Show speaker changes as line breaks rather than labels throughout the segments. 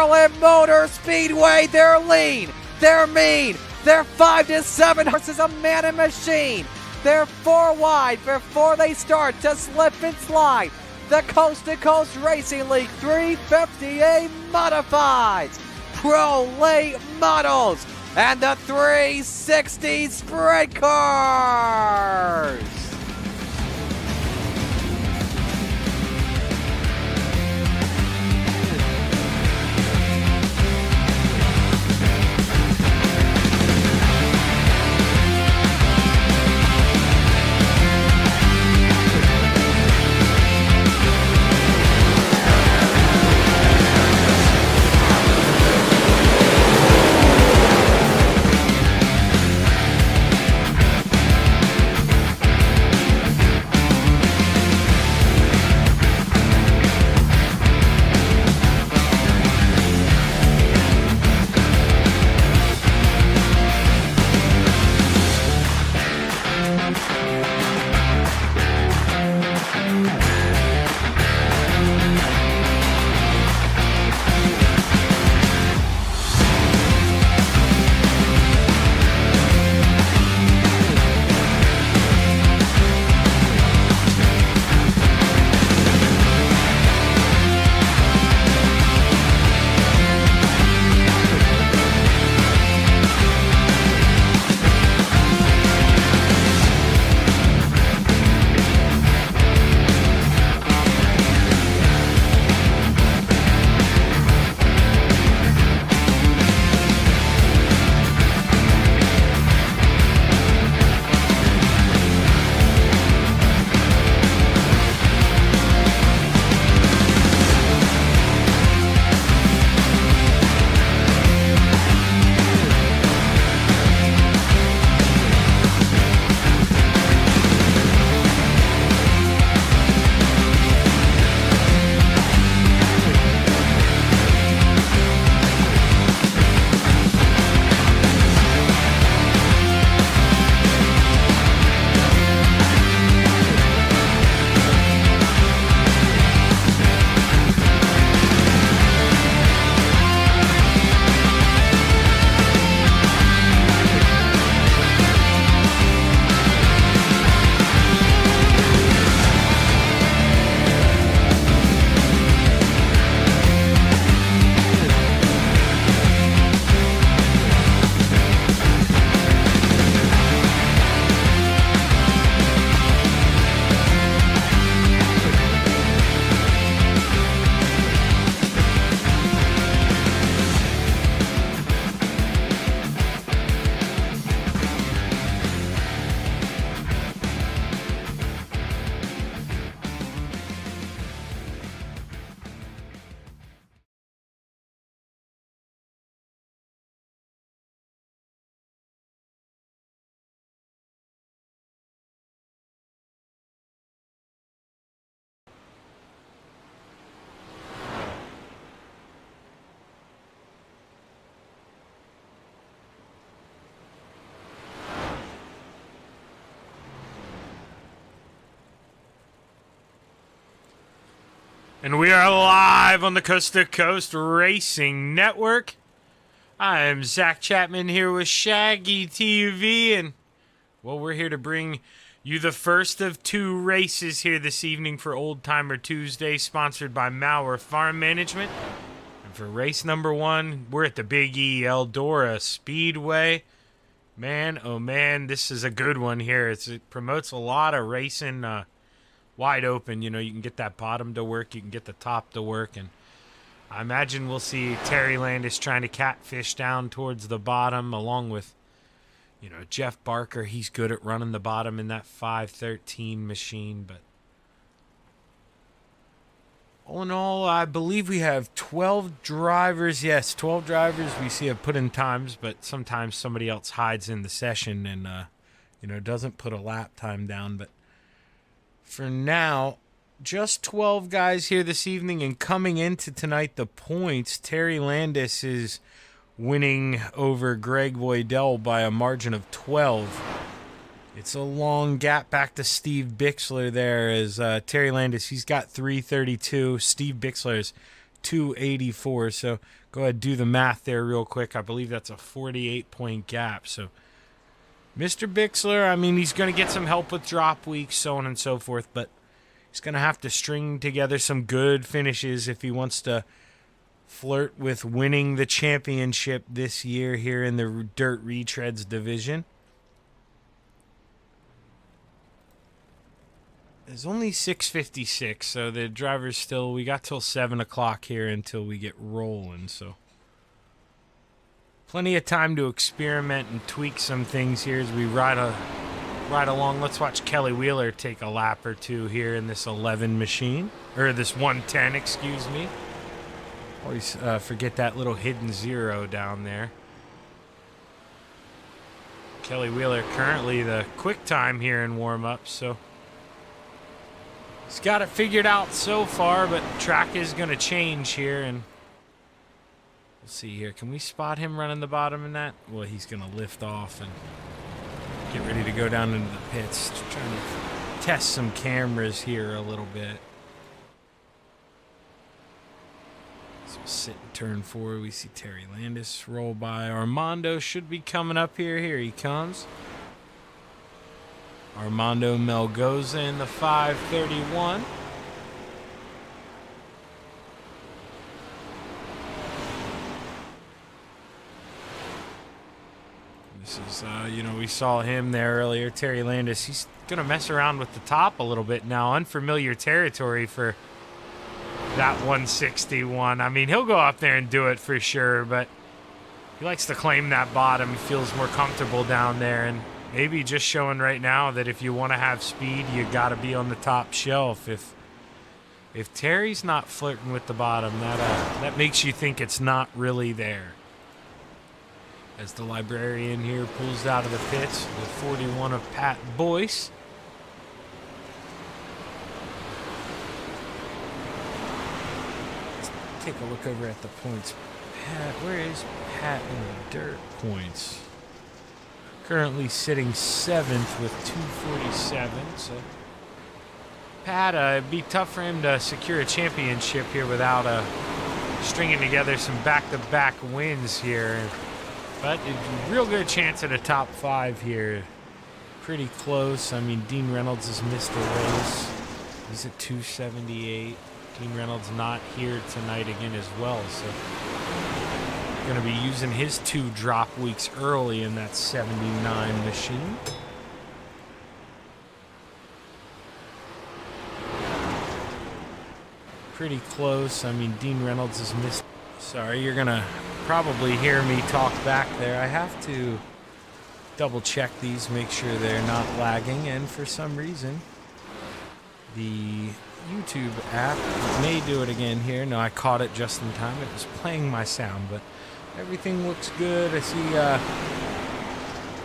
Charlotte Motor Speedway. They're lean, they're mean, they're 5 to 7 horses, a man and machine. They're 4 wide before they start to slip and slide. The Coast to Coast Racing League 350A Modifieds, Pro Late Models, and the 360 Sprint Cars.
And we are live on the Coast to Coast Racing Network. I'm Zach Chapman here with Shaggy TV, and well, we're here to bring you the first of 2 races here this evening for Old Timer Tuesday, sponsored by Maurer Farm Management. And for race number 1, we're at the Big E Eldora Speedway. Man, oh man, this is a good one here. It promotes a lot of racing, wide open. You know, you can get that bottom to work, you can get the top to work, and I imagine we'll see Terry Landis trying to catfish down towards the bottom, along with, you know, Jeff Barker. He's good at running the bottom in that 513 machine. But all in all, I believe we have 12 drivers. Yes, 12 drivers. We see have put in times, but sometimes somebody else hides in the session and, you know, doesn't put a lap time down. But for now, just 12 guys here this evening, and coming into tonight, the points, Terry Landis is winning over Greg Voidell by a margin of 12. It's a long gap back to Steve Bixler there as Terry Landis, he's got 332. Steve Bixler is 284. So go ahead, do the math there real quick. I believe that's a 48-point gap. So Mr. Bixler, I mean, he's going to get some help with drop weeks, so on and so forth, but he's going to have to string together some good finishes if he wants to flirt with winning the championship this year here in the Dirt Retreads division. It's only 6:56, so the driver's still, we got till 7 o'clock here until we get rolling, so plenty of time to experiment and tweak some things here as we ride along. Let's watch Kelly Wheeler take a lap or two here in this 11 machine, or this 110, excuse me. Always forget that little hidden zero down there. Kelly Wheeler currently the quick time here in warm-up, so he's got it figured out so far, but track is going to change here, and we'll see here. Can we spot him running the bottom in that? Well, he's going to lift off and get ready to go down into the pits. Trying to test some cameras here a little bit. So sit in turn 4. We see Terry Landis roll by. Armando should be coming up here. Here he comes. Armando Melgoza in the 531. This is, we saw him there earlier. Terry Landis, he's going to mess around with the top a little bit now. Unfamiliar territory for that 161. I mean, he'll go up there and do it for sure, but he likes to claim that bottom. He feels more comfortable down there, and maybe just showing right now that if you want to have speed, you got to be on the top shelf. If Terry's not flirting with the bottom, that makes you think it's not really there. As the librarian here pulls out of the pits with 41 of Pat Boyce. Let's take a look over at the points. Pat, where is Pat in the dirt points? Currently sitting 7th with 247. So Pat, it'd be tough for him to secure a championship here without stringing together some back-to-back wins here. But a real good chance at a top 5 here. Pretty close. I mean, Dean Reynolds has missed the race. He's at 278. Dean Reynolds not here tonight again as well. So going to be using his 2 drop weeks early in that 79 machine. Pretty close. I mean, Dean Reynolds has missed. Sorry, you're going to probably hear me talk back there. I have to double check these, make sure they're not lagging, and for some reason the YouTube app may do it again here. No, I caught it just in time. It was playing my sound, but everything looks good. I see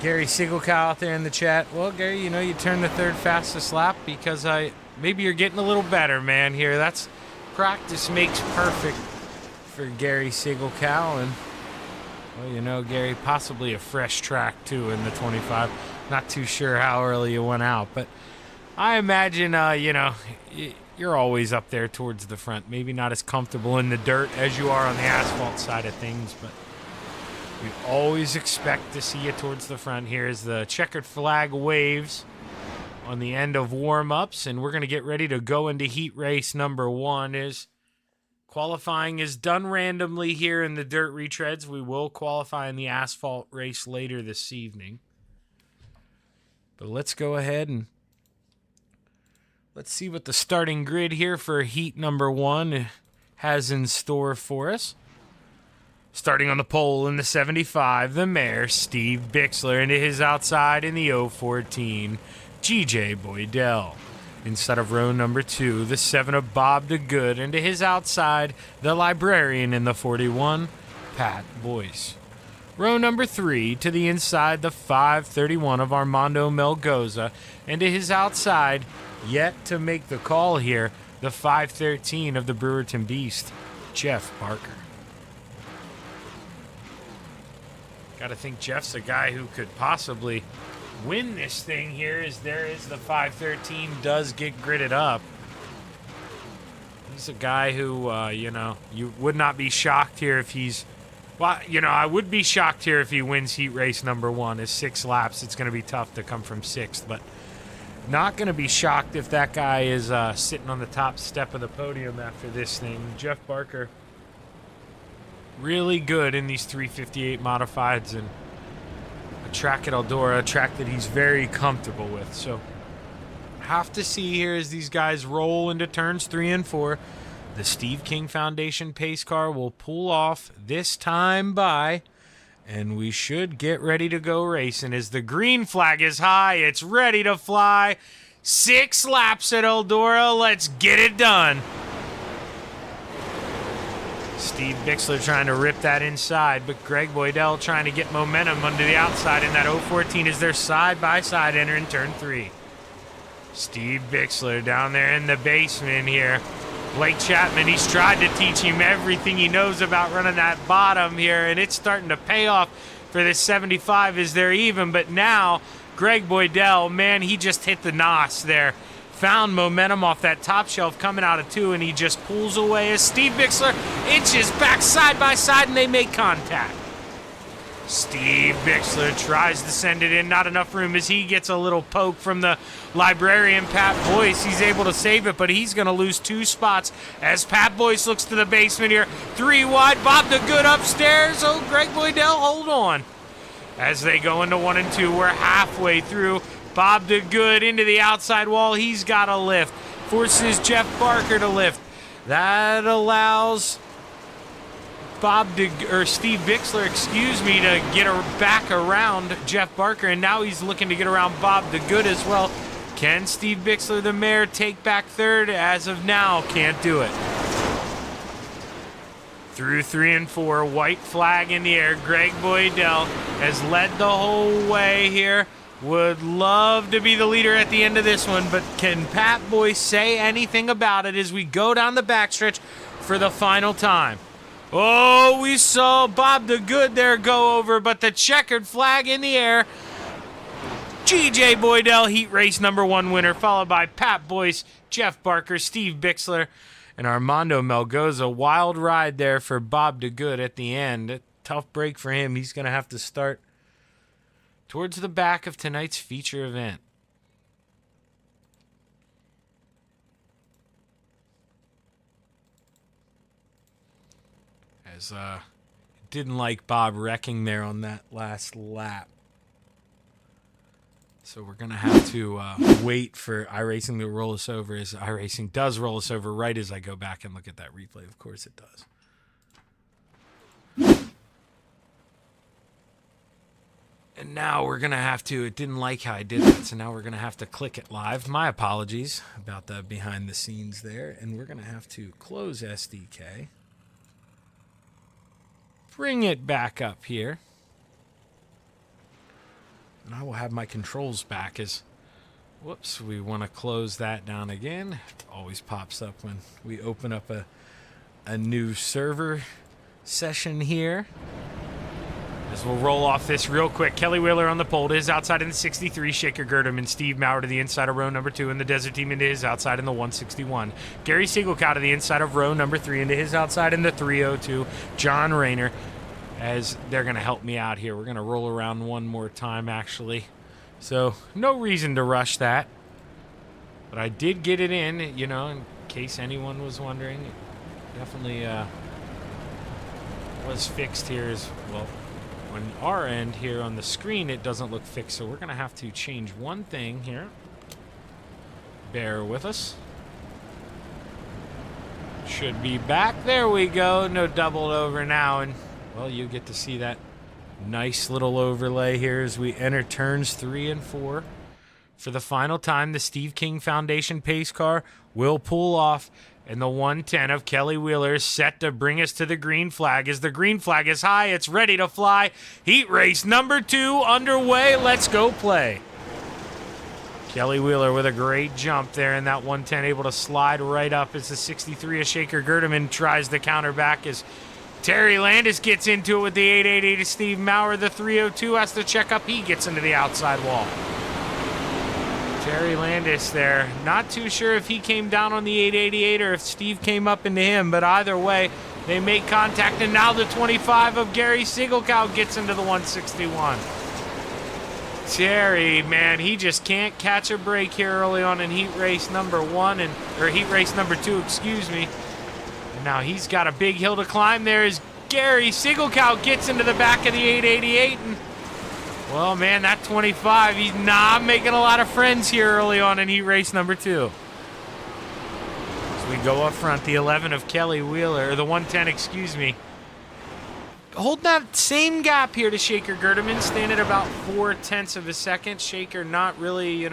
Gary Siegelkow out there in the chat. Well, Gary, you turned the 3rd fastest lap because maybe you're getting a little better, man, here. That's practice makes perfect for Gary Siegelkow, and well, Gary, possibly a fresh track too in the 25. Not too sure how early you went out, but I imagine you're always up there towards the front. Maybe not as comfortable in the dirt as you are on the asphalt side of things, but we always expect to see you towards the front. Here as the checkered flag waves on the end of warm-ups, and we're going to get ready to go into heat race number 1. Is qualifying is done randomly here in the dirt retreads. We will qualify in the asphalt race later this evening. But let's go ahead and let's see what the starting grid here for heat number 1 has in store for us. Starting on the pole in the 75, the mayor, Steve Bixler, into his outside in the 014, GJ Boydell. Inside of row number 2, the 7 of Bob DeGood, into his outside, the librarian in the 41, Pat Boyce. Row number 3, to the inside, the 531 of Armando Melgoza, and to his outside, yet to make the call here, the 513 of the Brewerton Beast, Jeff Barker. Gotta think Jeff's a guy who could possibly win this thing here, as there is the 513 does get gridded up. He's a guy who, you would not be shocked here if he's... Well, I would be shocked here if he wins heat race number 1. Is 6 laps. It's going to be tough to come from 6th, but not going to be shocked if that guy is sitting on the top step of the podium after this thing. Jeff Barker, really good in these 358 modifieds, and a track at Eldora, a track that he's very comfortable with. So, have to see here as these guys roll into turns 3 and 4. The Steve King Foundation pace car will pull off this time by, and we should get ready to go racing as the green flag is high. It's ready to fly. 6 laps at Eldora. Let's get it done. Steve Bixler trying to rip that inside, but Greg Boydell trying to get momentum under the outside in that 014 as they're side-by-side entering turn 3. Steve Bixler down there in the basement here. Blake Chapman, he's tried to teach him everything he knows about running that bottom here, and it's starting to pay off for this 75 as they're even. But now, Greg Boydell, man, he just hit the NOS there. Found momentum off that top shelf coming out of 2, and he just pulls away as Steve Bixler inches back side by side, and they make contact. Steve Bixler tries to send it in. Not enough room as he gets a little poke from the librarian, Pat Boyce. He's able to save it, but he's going to lose 2 spots as Pat Boyce looks to the basement here. 3 wide. Bob the Good upstairs. Oh, Greg Boydell, hold on. As they go into 1 and 2, we're halfway through. Bob the Good into the outside wall. He's got a lift. Forces Jeff Barker to lift. That allows Steve Bixler, to get back around Jeff Barker, and now he's looking to get around Bob the Good as well. Can Steve Bixler, the mayor, take back 3rd? As of now, can't do it. Through 3 and 4, white flag in the air. Greg Boydell has led the whole way here. Would love to be the leader at the end of this one, but can Pat Boyce say anything about it as we go down the backstretch for the final time? Oh, we saw Bob the Good there go over, but the checkered flag in the air. G.J. Boydell, heat race number 1 winner, followed by Pat Boyce, Jeff Barker, Steve Bixler, and Armando Melgoza. Wild ride there for Bob the Good at the end. A tough break for him. He's going to have to start towards the back of tonight's feature event. Didn't like Bob wrecking there on that last lap. So we're going to have to wait for iRacing to roll us over, as iRacing does roll us over right as I go back and look at that replay. Of course it does. And now we're going to have to, it didn't like how I did that, so now we're going to have to click it live. My apologies about the behind the scenes there. And we're going to have to close SDK. Bring it back up here. And I will have my controls back as, whoops, we want to close that down again. It always pops up when we open up a new server session here. As we'll roll off this real quick. Kelly Wheeler on the pole to his outside in the 63. Shaker Gurdam and Steve Maurer to the inside of row number 2. And the Desert Team into his outside in the 161. Gary Siegelkow to the inside of row number 3 into his outside in the 302. John Rayner, as they're going to help me out here. We're going to roll around one more time, actually. So, no reason to rush that. But I did get it in, in case anyone was wondering. It definitely was fixed here as well. On our end here on the screen, it doesn't look fixed, so we're going to have to change one thing here. Bear with us. Should be back. There we go. No doubled over now, and, well, you get to see that nice little overlay here as we enter turns 3 and 4. For the final time, the Steve King Foundation pace car will pull off, and the 110 of Kelly Wheeler is set to bring us to the green flag. As the green flag is high, it's ready to fly. Heat race number 2 underway. Let's go play. Kelly Wheeler with a great jump there in that 110, able to slide right up as the 63 of Shaker Gurdeman tries to counter back as Terry Landis gets into it with the 888 of Steve Maurer. The 302 has to check up. He gets into the outside wall. Terry Landis there. Not too sure if he came down on the 888 or if Steve came up into him, but either way, they make contact, and now the 25 of Gary Sigelkow gets into the 161. Terry, man, he just can't catch a break here early on in heat race number 2, excuse me. And now he's got a big hill to climb there as Gary Sigelkow gets into the back of the 888, and well, man, that 25, he's not making a lot of friends here early on in heat race number 2. As we go up front, the 11 of Kelly Wheeler, or the 110, excuse me. Holding that same gap here to Shaker Gerdeman, staying at about 0.4 of a second. Shaker not really,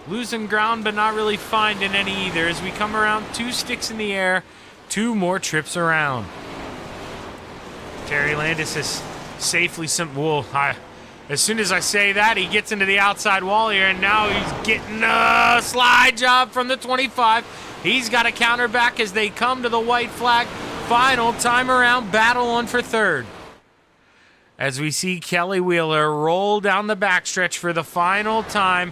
losing ground, but not really finding any either. As we come around, 2 sticks in the air, 2 more trips around. Terry Landis is safely as soon as I say that, he gets into the outside wall here, and now he's getting a slide job from the 25. He's got a counter back as they come to the white flag. Final time around, battle on for third. As we see Kelly Wheeler roll down the backstretch for the final time.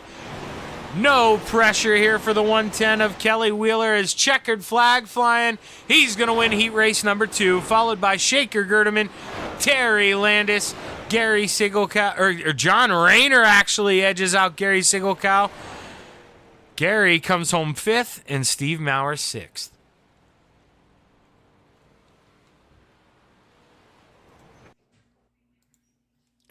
No pressure here for the 110 of Kelly Wheeler as checkered flag flying. He's going to win heat race number 2, followed by Shaker Gerdeman, Terry Landis, Gary Sigelkow, or John Rayner actually edges out Gary Sigelkow. Gary comes home 5th and Steve Maurer 6th.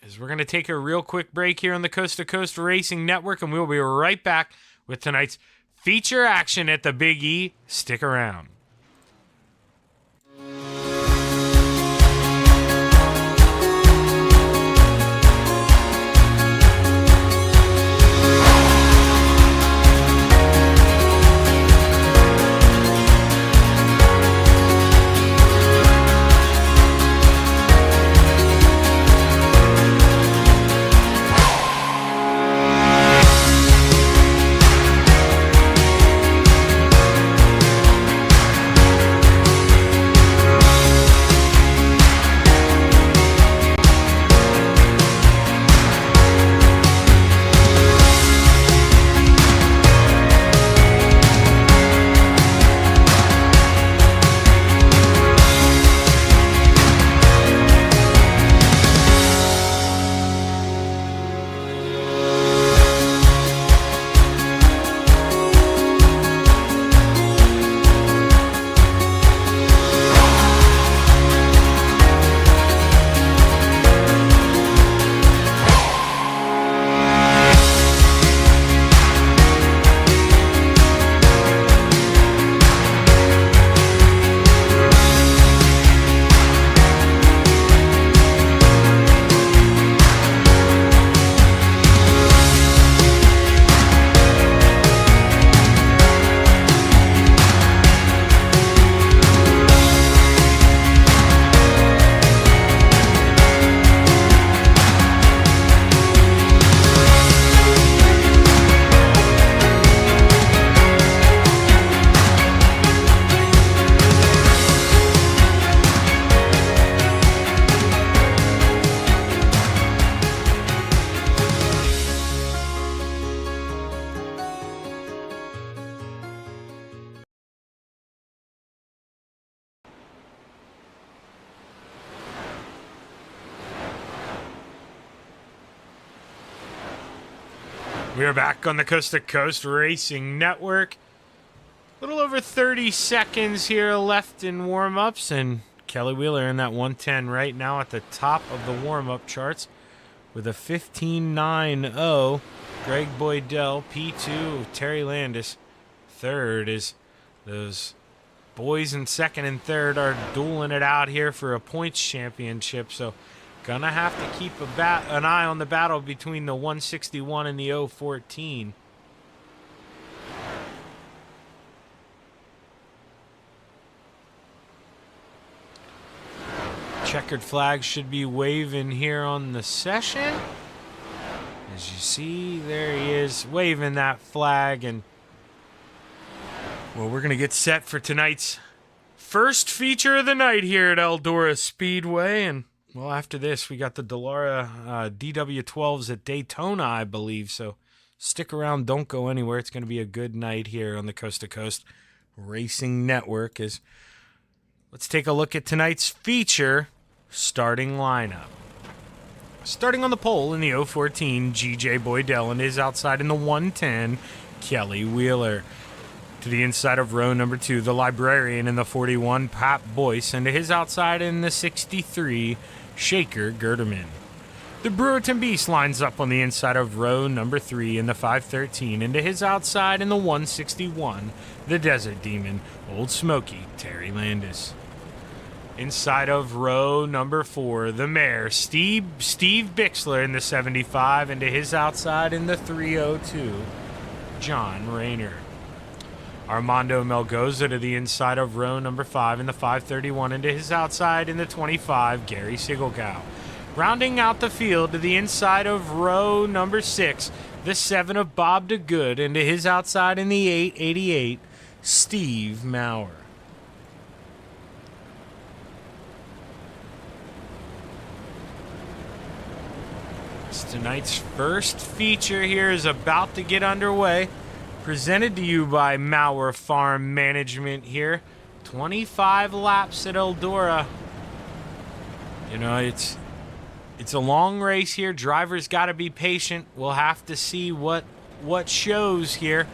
As we're going to take a real quick break here on the Coast to Coast Racing Network, and we'll be right back with tonight's feature action at the Big E. Stick around. We are back on the Coast to Coast Racing Network. A little over 30 seconds here left in warm-ups, and Kelly Wheeler in that 110 right now at the top of the warm-up charts with a 15.90. Greg Boydell, P2, Terry Landis. Third is those boys in second and third are dueling it out here for a points championship, so gonna have to keep an eye on the battle between the 161 and the 014. Checkered flag should be waving here on the session. As you see, there he is waving that flag, and well, we're gonna get set for tonight's first feature of the night here at Eldora Speedway, and well, after this, we got the Dallara DW12s at Daytona, I believe. So Stick around, don't go anywhere. It's going to be a good night here on the Coast to Coast Racing Network. Let's take a look at tonight's feature starting lineup. Starting on the pole in the 014, G.J. Boydell, and his outside in the 110, Kelly Wheeler. To the inside of row number 2, the Librarian in the 41, Pat Boyce, and to his outside in the 63, Shaker Gerderman. The Brewerton Beast lines up on the inside of row number 3 in the 513, and to his outside in the 161, the Desert Demon, Old Smoky, Terry Landis. Inside of row number 4, the Mare, Steve Bixler in the 75, and to his outside in the 302, John Rayner. Armando Melgoza to the inside of row number 5 in the 531, and to his outside in the 25, Gary Sigelkow. Rounding out the field to the inside of row number 6, the 7 of Bob DeGood, and to his outside in the 888, Steve Maurer. Tonight's first feature here is about to get underway. Presented to you by Maurer Farm Management here. 25 laps at Eldora. You know, it's a long race here. Drivers got to be patient. We'll have to see what shows here.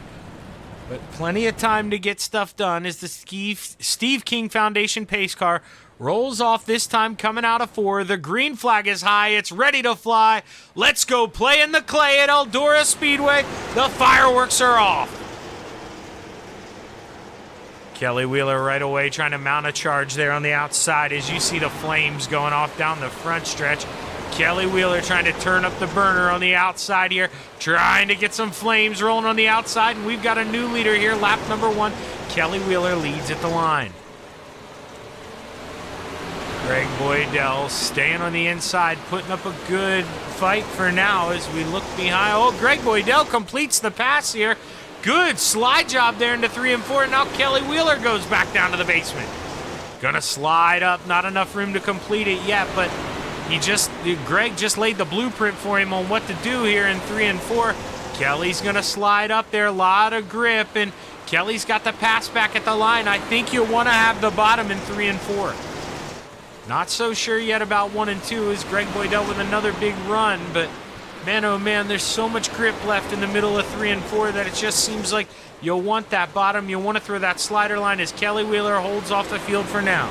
But plenty of time to get stuff done as the Steve King Foundation pace car rolls off, this time coming out of 4. The green flag is high. It's ready to fly. Let's go play in the clay at Eldora Speedway. The fireworks are off. Kelly Wheeler right away trying to mount a charge there on the outside as you see the flames going off down the front stretch. Kelly Wheeler trying to turn up the burner on the outside here, trying to get some flames rolling on the outside, and we've got a new leader here, lap number 1. Kelly Wheeler leads at the line. Greg Boydell staying on the inside, putting up a good fight for now as we look behind. Oh, Greg Boydell completes the pass here. Good slide job there into 3 and 4. Now Kelly Wheeler goes back down to the basement. Gonna slide up, not enough room to complete it yet, but Greg just laid the blueprint for him on what to do here in 3 and 4. Kelly's gonna slide up there, a lot of grip, and Kelly's got the pass back at the line. I think you'll want to have the bottom in 3 and 4. Not so sure yet about 1 and 2 as Greg Boydell with another big run, but man, oh man, there's so much grip left in the middle of 3 and 4 that it just seems like you'll want that bottom. You'll want to throw that slider line as Kelly Wheeler holds off the field for now.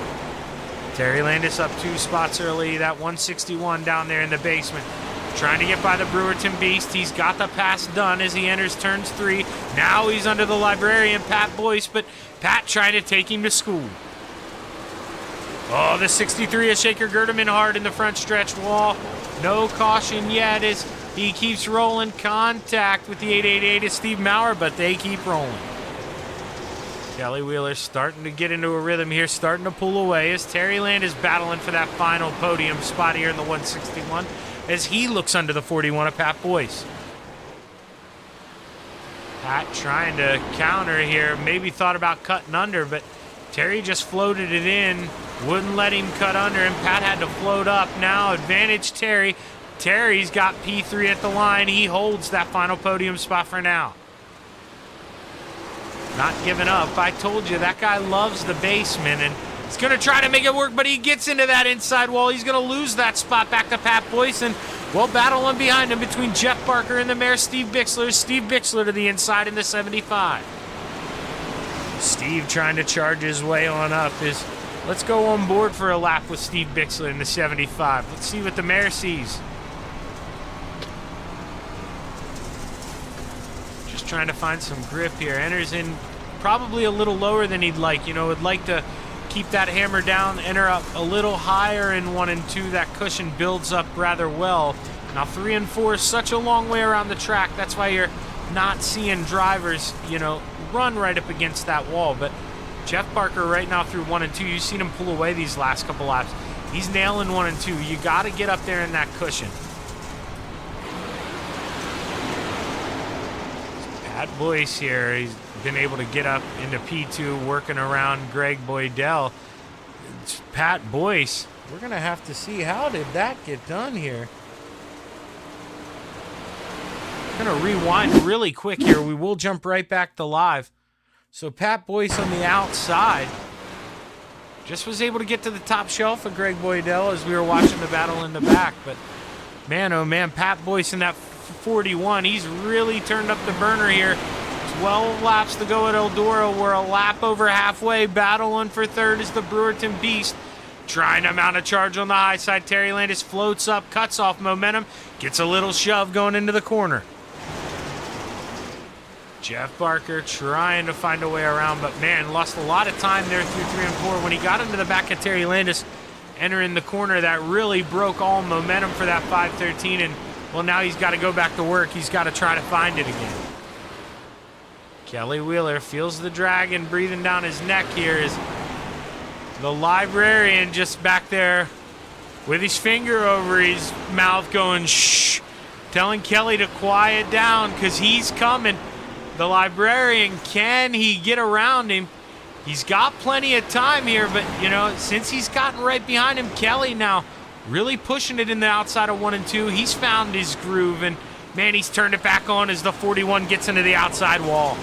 Terry Landis up 2 spots early, that 161 down there in the basement. Trying to get by the Brewerton Beast. He's got the pass done as he enters turns 3. Now he's under the Librarian, Pat Boyce, but Pat trying to take him to school. Oh, the 63 is Shaker Gerderman hard in the front stretch wall. No caution yet as he keeps rolling. Contact with the 888 is Steve Maurer, but they keep rolling. Kelly Wheeler starting to get into a rhythm here, starting to pull away as Terry Land is battling for that final podium spot here in the 161 as he looks under the 41 of Pat Boyce. Pat trying to counter here, maybe thought about cutting under, but Terry just floated it in, wouldn't let him cut under, and Pat had to float up. Now advantage Terry. Terry's got P3 at the line. He holds that final podium spot for now. Not giving up. I told you, that guy loves the basement, and he's going to try to make it work, but he gets into that inside wall. He's going to lose that spot back to Pat Boyce, and we'll battle on behind him between Jeff Barker and the Mare, Steve Bixler. Steve Bixler to the inside in the 75. Steve trying to charge his way on up. Let's go on board for a lap with Steve Bixler in the 75. Let's see what the Mare sees. Just trying to find some grip here. Enters in probably a little lower than he'd like. You know, would like to keep that hammer down, enter up a little higher in 1 and 2. That cushion builds up rather well. Now 3 and 4 is such a long way around the track. That's why you're not seeing drivers, you know, run right up against that wall. But Jeff Barker right now through 1 and 2, you've seen him pull away these last couple laps. He's nailing 1 and 2. You got to get up there in that cushion. Pat Boyce here, he's been able to get up into P2, working around Greg Boydell. It's Pat Boyce. We're going to have to see, how did that get done here? Gonna rewind really quick here. We will jump right back to live. So Pat Boyce on the outside just was able to get to the top shelf of Greg Boydell as we were watching the battle in the back. But man, oh man, Pat Boyce in that 41, he's really turned up the burner here. 12 laps to go at Eldora. We're a lap over halfway. Battling for third is the Brewerton Beast. Trying to mount a charge on the high side. Terry Landis floats up, cuts off momentum, gets a little shove going into the corner. Jeff Barker trying to find a way around, but man, lost a lot of time there through 3 and 4. When he got into the back of Terry Landis, entering the corner, that really broke all momentum for that 513, and well, now he's got to go back to work. He's got to try to find it again. Kelly Wheeler feels the dragon breathing down his neck here as the librarian just back there with his finger over his mouth going shh, telling Kelly to quiet down because he's coming. The librarian, can he get around him? He's got plenty of time here, but, you know, since he's gotten right behind him, Kelly now really pushing it in the outside of 1 and 2. He's found his groove, and, man, he's turned it back on as the 41 gets into the outside wall.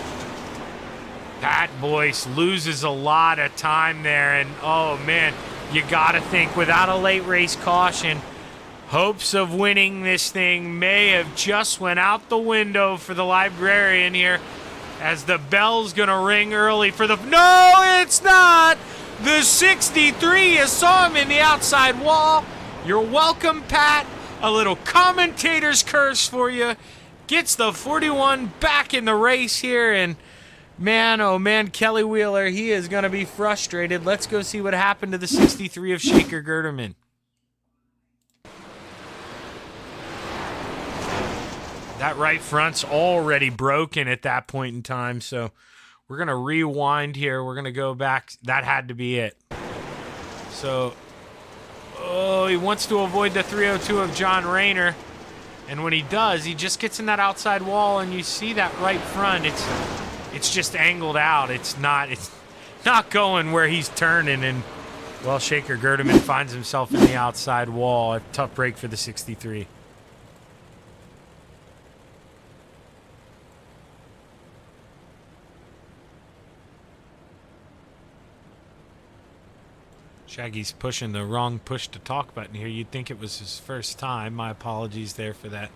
Pat Boyce loses a lot of time there, and, oh, man, you got to think, without a late race caution, hopes of winning this thing may have just went out the window for the librarian here as the bell's going to ring early for the... No, it's not! The 63, you saw him in the outside wall. You're welcome, Pat. A little commentator's curse for you. Gets the 41 back in the race here, and man, oh man, Kelly Wheeler, he is going to be frustrated. Let's go see what happened to the 63 of Shaker Gerderman. That right front's already broken at that point in time, so we're going to rewind here. We're going to go back. That had to be it. So, oh, he wants to avoid the 302 of John Rayner, and when he does, he just gets in that outside wall, and you see that right front. It's just angled out. It's not going where he's turning, and, well, Shaker Gerderman finds himself in the outside wall. A tough break for the 63. Shaggy's pushing the wrong push to talk button here. You'd think it was his first time. My apologies there for that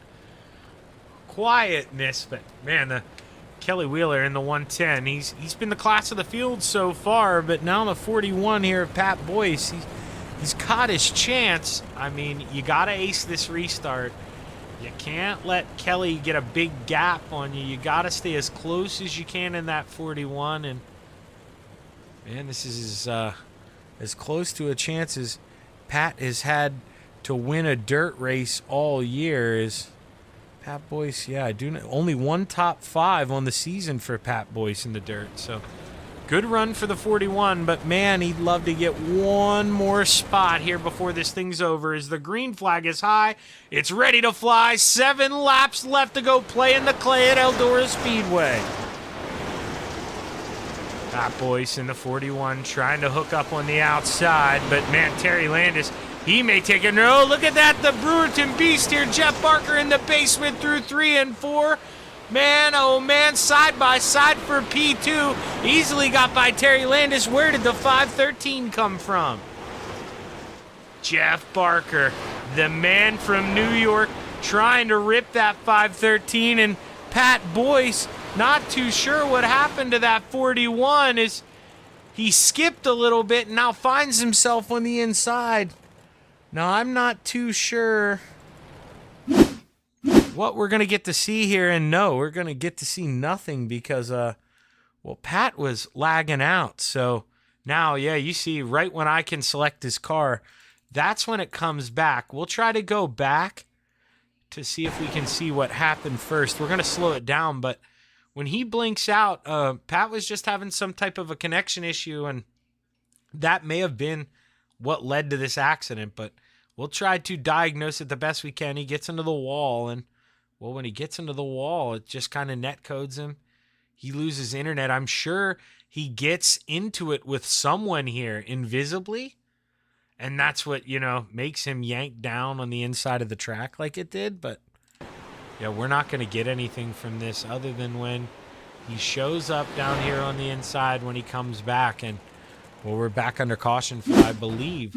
quietness. But, man, the Kelly Wheeler in the 110, he's been the class of the field so far, but now the 41 here of Pat Boyce, he's caught his chance. I mean, you got to ace this restart. You can't let Kelly get a big gap on you. You got to stay as close as you can in that 41. And, man, this is as close to a chance as Pat has had to win a dirt race all year. Is Pat Boyce, yeah, I do know. Only one top 5 on the season for Pat Boyce in the dirt. So good run for the 41, but man, he'd love to get one more spot here before this thing's over. As the green flag is high, it's ready to fly. 7 laps left to go play in the clay at Eldora Speedway. Pat Boyce in the 41 trying to hook up on the outside, but man, Terry Landis, he may take it. No, look at that, the Brewerton Beast here. Jeff Barker in the basement through 3 and 4. Man, oh man, side by side for P2. Easily got by Terry Landis. Where did the 513 come from? Jeff Barker, the man from New York, trying to rip that 513, and Pat Boyce, not too sure what happened to that 41 as he skipped a little bit and now finds himself on the inside. Now, I'm not too sure what we're going to get to see here, and no, we're going to get to see nothing because, well, Pat was lagging out. So now, yeah, you see right when I can select his car, that's when it comes back. We'll try to go back to see if we can see what happened first. We're going to slow it down, but when he blinks out, Pat was just having some type of a connection issue, and that may have been what led to this accident, but we'll try to diagnose it the best we can. He gets into the wall, and, well, when he gets into the wall, it just kind of net codes him. He loses internet. I'm sure he gets into it with someone here invisibly, and that's what, you know, makes him yank down on the inside of the track like it did, but yeah, we're not going to get anything from this other than when he shows up down here on the inside when he comes back. And, well, we're back under caution for, I believe,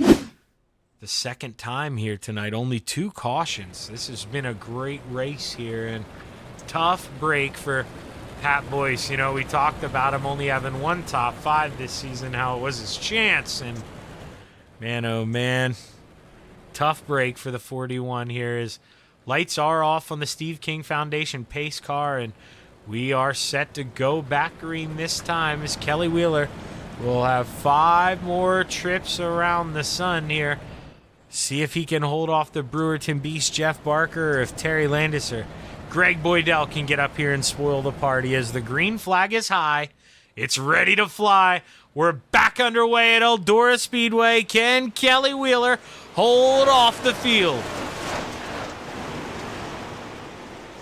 the second time here tonight. Only 2 cautions. This has been a great race here, and tough break for Pat Boyce. You know, we talked about him only having 1 top 5 this season, how it was his chance, and man, oh man, tough break for the 41 here. As lights are off on the Steve King Foundation pace car, and we are set to go back green this time as Kelly Wheeler will have 5 more trips around the sun here. See if he can hold off the Brewerton Beast Jeff Barker, or if Terry Landis or Greg Boydell can get up here and spoil the party. As the green flag is high, it's ready to fly. We're back underway at Eldora Speedway. Can Kelly Wheeler hold off the field?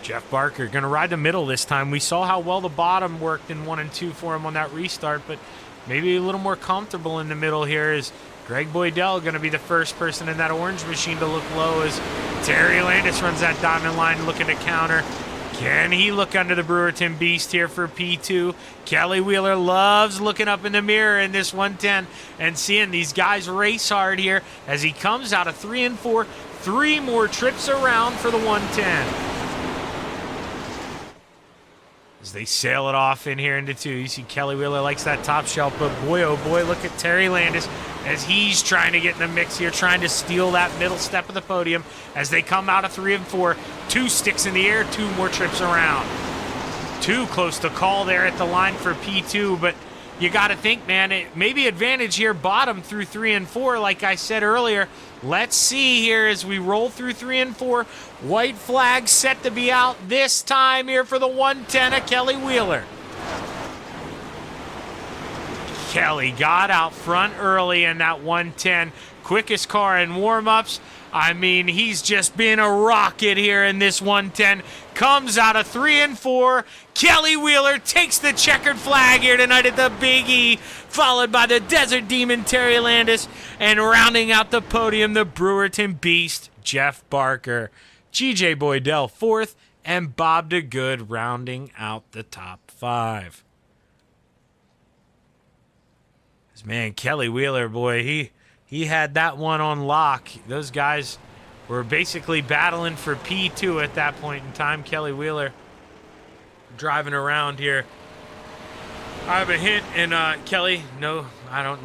Jeff Barker going to ride the middle this time. We saw how well the bottom worked in 1 and 2 for him on that restart, but maybe a little more comfortable in the middle here. Is Greg Boydell going to be the first person in that orange machine to look low as Terry Landis runs that diamond line looking to counter. Can he look under the Brewerton Beast here for P2? Kelly Wheeler loves looking up in the mirror in this 110 and seeing these guys race hard here as he comes out of 3 and 4. 3 more trips around for the 110. As they sail it off in here into 2. You see Kelly Wheeler likes that top shelf, but boy, oh boy, look at Terry Landis as he's trying to get in the mix here, trying to steal that middle step of the podium as they come out of 3 and 4. 2 sticks in the air, 2 more trips around. Too close to call there at the line for P2, but you got to think, man, it may be advantage here bottom through 3 and 4, like I said earlier. Let's see here as we roll through 3 and 4. White flag set to be out this time here for the 110 of Kelly Wheeler. Kelly got out front early in that 110. Quickest car in warm-ups. I mean, he's just been a rocket here in this 110. Comes out of 3 and 4. Kelly Wheeler takes the checkered flag here tonight at the Big E, followed by the Desert Demon Terry Landis, and rounding out the podium, the Brewerton Beast Jeff Barker. GJ Boydell 4th, and Bob DeGood rounding out the top 5. Man, Kelly Wheeler, boy, he had that one on lock. Those guys were basically battling for P2 at that point in time. Kelly Wheeler driving around here. I have a hint, and Kelly, no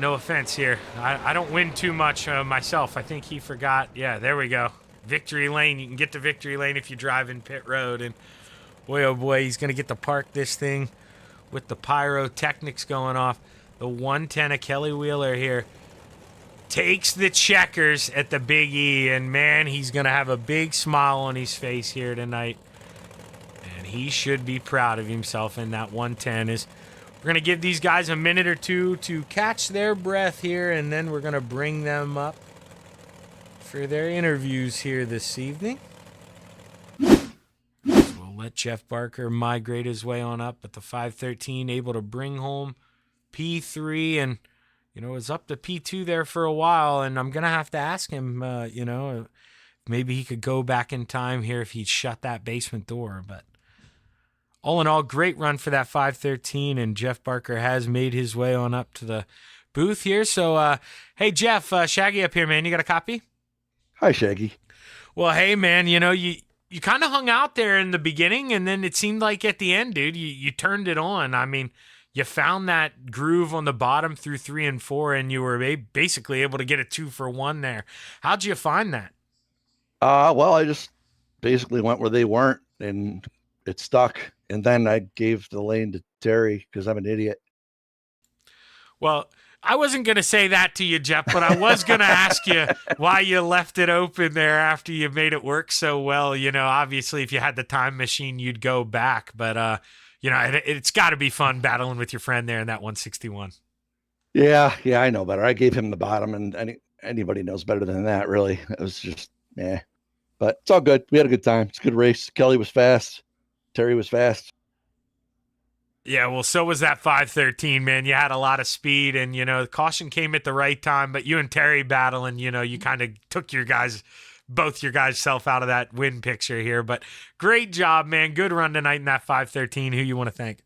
offense here. I don't win too much myself. I think he forgot. Yeah, there we go. Victory lane. You can get to victory lane if you drive in pit road. And boy, oh boy, he's going to get to park this thing with the pyrotechnics going off. The 110 of Kelly Wheeler here takes the checkers at the Big E, and man, he's going to have a big smile on his face here tonight. And he should be proud of himself in that 110. We're going to give these guys a minute or 2 to catch their breath here, and then we're going to bring them up for their interviews here this evening. So we'll let Jeff Barker migrate his way on up at the 513, able to bring home P3, and you know, it's up to P2 there for a while, and I'm gonna have to ask him you know, maybe he could go back in time here if he'd shut that basement door. But all in all, great run for that 513, and Jeff Barker has made his way on up to the booth here. So hey Jeff, Shaggy up here, man, you got a copy?
Hi Shaggy.
Well, hey man, you know, you kind of hung out there in the beginning, and then it seemed like at the end, dude, you turned it on. I mean, you found that groove on the bottom through 3 and 4, and you were basically able to get a 2 for 1 there. How'd you find that?
Well, I just basically went where they weren't, and it stuck. And then I gave the lane to Terry because I'm an idiot.
Well, I wasn't going to say that to you, Jeff, but I was going to ask you why you left it open there after you made it work so well. You know, obviously, if you had the time machine, you'd go back, but you know, it's got to be fun battling with your friend there in that 161.
Yeah, I know better. I gave him the bottom, and anybody knows better than that, really. It was just, but it's all good. We had a good time. It's a good race. Kelly was fast. Terry was fast.
Yeah, well, so was that 513, man. You had a lot of speed, and, you know, the caution came at the right time, but you and Terry battling, you know, you kind of took your guys both your guys' self out of that win picture here. But great job, man. Good run tonight in that 513. Who you want to thank?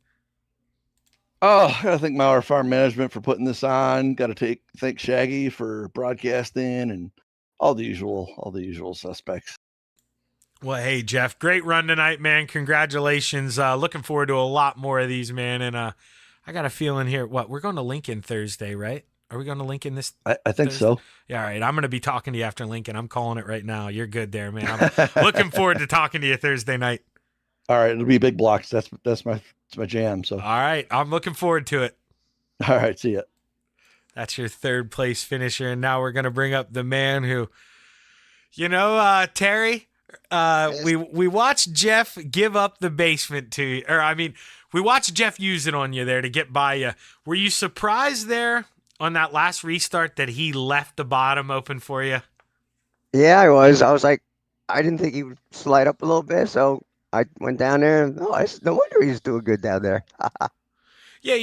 Oh, I gotta thank Mauer Farm Management for putting this on. Got to thank Shaggy for broadcasting and all the usual suspects.
Well, hey, Jeff, great run tonight, man. Congratulations. Looking forward to a lot more of these, man. And I got a feeling here. We're going to Lincoln Thursday, right? Are we going to Lincoln this?
I think
Thursday?
so.
Yeah, all right. I'm going to be talking to you after Lincoln. I'm calling it right now. You're good there, man. I'm looking forward to talking to you Thursday night.
All right, it'll be big blocks. That's my jam. So
all right, I'm looking forward to it.
All right, see ya.
That's your third place finisher, and now we're gonna bring up the man who, Terry. We watched Jeff give up the basement to you, we watched Jeff use it on you there to get by you. Were you surprised there on that last restart that he left the bottom open for you?
Yeah, I was. I was like, I didn't think he would slide up a little bit, so I went down there. And, no wonder he's doing good down there.
Yeah,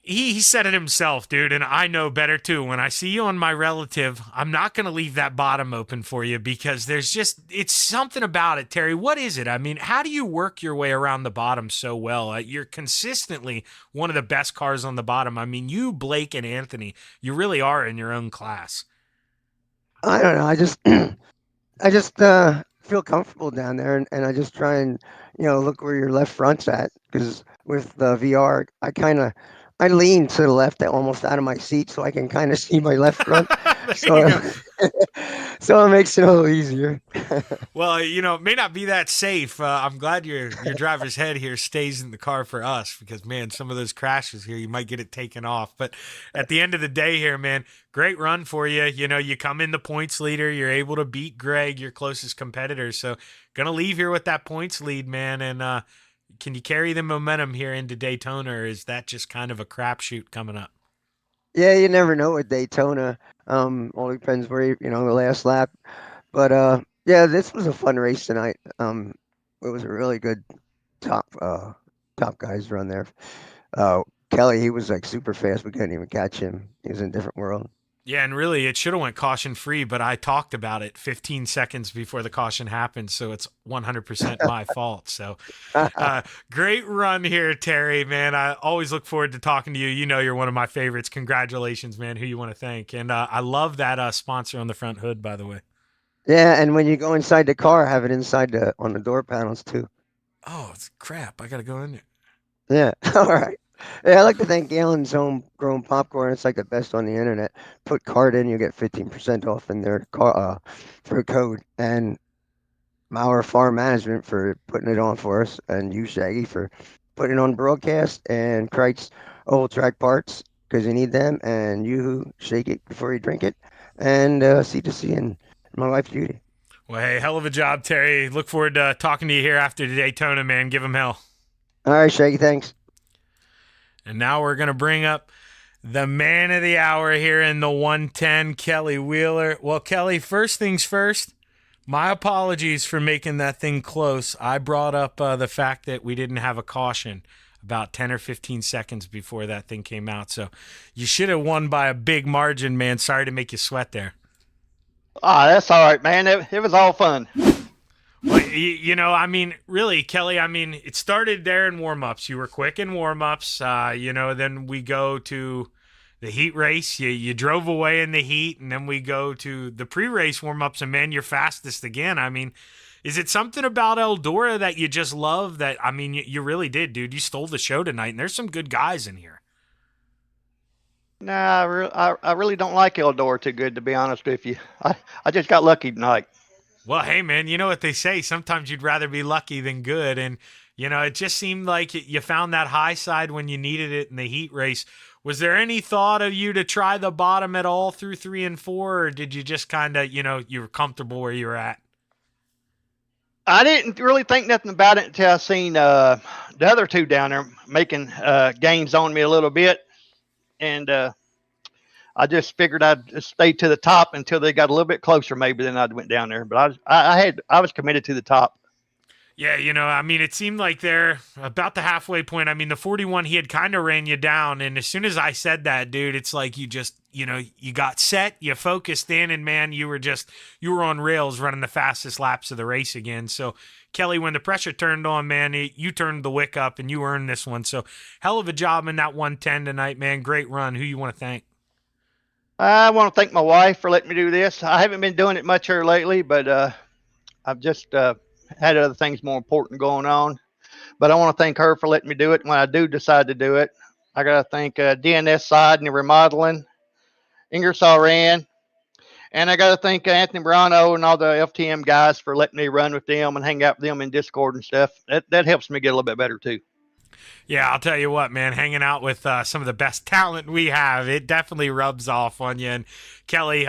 he said it himself, dude, and I know better too. When I see you on my relative, I'm not going to leave that bottom open for you because it's something about it, Terry. What is it? How do you work your way around the bottom so well? You're consistently one of the best cars on the bottom. You, Blake, and Anthony, you really are in your own class.
I don't know. I just feel comfortable down there, and I just try and look where your left front's at, because with the VR, I lean to the left, almost out of my seat, so I can kind of see my left front. So it makes it a little easier.
Well, it may not be that safe. I'm glad your driver's head here stays in the car for us because, man, some of those crashes here, you might get it taken off. But at the end of the day here, man, great run for you. You come in the points leader. You're able to beat Greg, your closest competitor. So going to leave here with that points lead, man. And can you carry the momentum here into Daytona, or is that just kind of a crapshoot coming up?
Yeah, you never know with Daytona. All depends where the last lap. But yeah, this was a fun race tonight. It was a really good top guys run there. Kelly, he was like super fast. We couldn't even catch him. He was in a different world.
Yeah, and really, it should have went caution free, but I talked about it 15 seconds before the caution happened, so it's 100% my fault. So, great run here, Terry, man. I always look forward to talking to you. You're one of my favorites. Congratulations, man. Who you want to thank? And I love that sponsor on the front hood, by the way.
Yeah, and when you go inside the car, have it inside on the door panels too.
Oh, it's crap. I got to go in there.
Yeah, all right. Yeah, I'd like to thank Galen's Homegrown Popcorn. It's like the best on the internet. Put card in, you get 15% off in their car for a code. And Mauer Farm Management for putting it on for us, and you, Shaggy, for putting it on broadcast, and Kreitz Old Track Parts, because you need them, and you shake it before you drink it, and C2C and my wife Judy.
Well, hey, hell of a job, Terry. Look forward to talking to you here after Daytona, man. Give him hell.
All right, Shaggy, thanks.
And now we're going to bring up the man of the hour here in the 110, Kelly Wheeler. Well, Kelly, first things first, my apologies for making that thing close. I brought up the fact that we didn't have a caution about 10 or 15 seconds before that thing came out. So you should have won by a big margin, man. Sorry to make you sweat there.
That's all right, man. It was all fun.
Well, really, Kelly, it started there in warm-ups. You were quick in warm-ups. Then we go to the heat race. You drove away in the heat, and then we go to the pre-race warm-ups, and, man, you're fastest again. Is it something about Eldora that you just love that, you really did, dude? You stole the show tonight, and there's some good guys in here.
Nah, I really don't like Eldora too good, to be honest with you. I just got lucky tonight.
Well, hey, man, you know what they say. Sometimes you'd rather be lucky than good. And, it just seemed like you found that high side when you needed it in the heat race. Was there any thought of you to try the bottom at all through 3 and 4, or did you just kind of, you were comfortable where you were at?
I didn't really think nothing about it until I seen the other two down there making gains on me a little bit. And I just figured I'd stay to the top until they got a little bit closer, maybe, then I went down there. But I was committed to the top.
Yeah, I mean, it seemed like they're about the halfway point. I mean, the 41, he had kind of ran you down. And as soon as I said that, dude, it's like you just, you got set, you focused in, and man, you were on rails running the fastest laps of the race again. So, Kelly, when the pressure turned on, man, you turned the wick up and you earned this one. So, hell of a job in that 110 tonight, man. Great run. Who you want to thank?
I want to thank my wife for letting me do this. I haven't been doing it much here lately, but I've just had other things more important going on. But I want to thank her for letting me do it when I do decide to do it. I got to thank DNS Side and the Remodeling, Ingersoll Rand, and I got to thank Anthony Morano and all the FTM guys for letting me run with them and hang out with them in Discord and stuff. That helps me get a little bit better too.
Yeah, I'll tell you what, man, hanging out with some of the best talent we have, it definitely rubs off on you. And Kelly,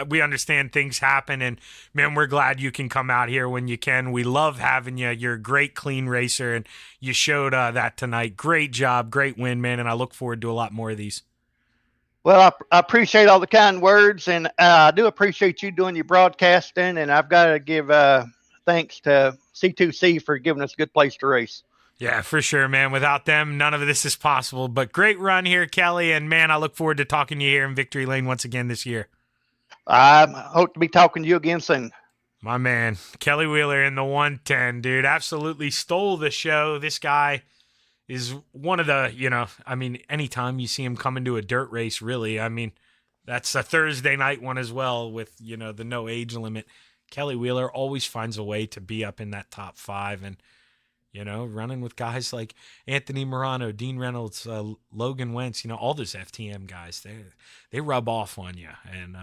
we understand things happen, and man, we're glad you can come out here when you can. We love having you. You're a great, clean racer, and you showed that tonight. Great job, great win, man, and I look forward to a lot more of these.
Well, I appreciate all the kind words, and I do appreciate you doing your broadcasting, and I've got to give thanks to C2C for giving us a good place to race.
Yeah, for sure, man. Without them, none of this is possible. But great run here, Kelly. And, man, I look forward to talking to you here in Victory Lane once again this year.
I hope to be talking to you again soon.
My man, Kelly Wheeler in the 110, dude. Absolutely stole the show. This guy is one of the, anytime you see him come into a dirt race, really, that's a Thursday night one as well with, the no age limit. Kelly Wheeler always finds a way to be up in that top 5. And, running with guys like Anthony Morano, Dean Reynolds, Logan Wentz, all those FTM guys, they rub off on you. And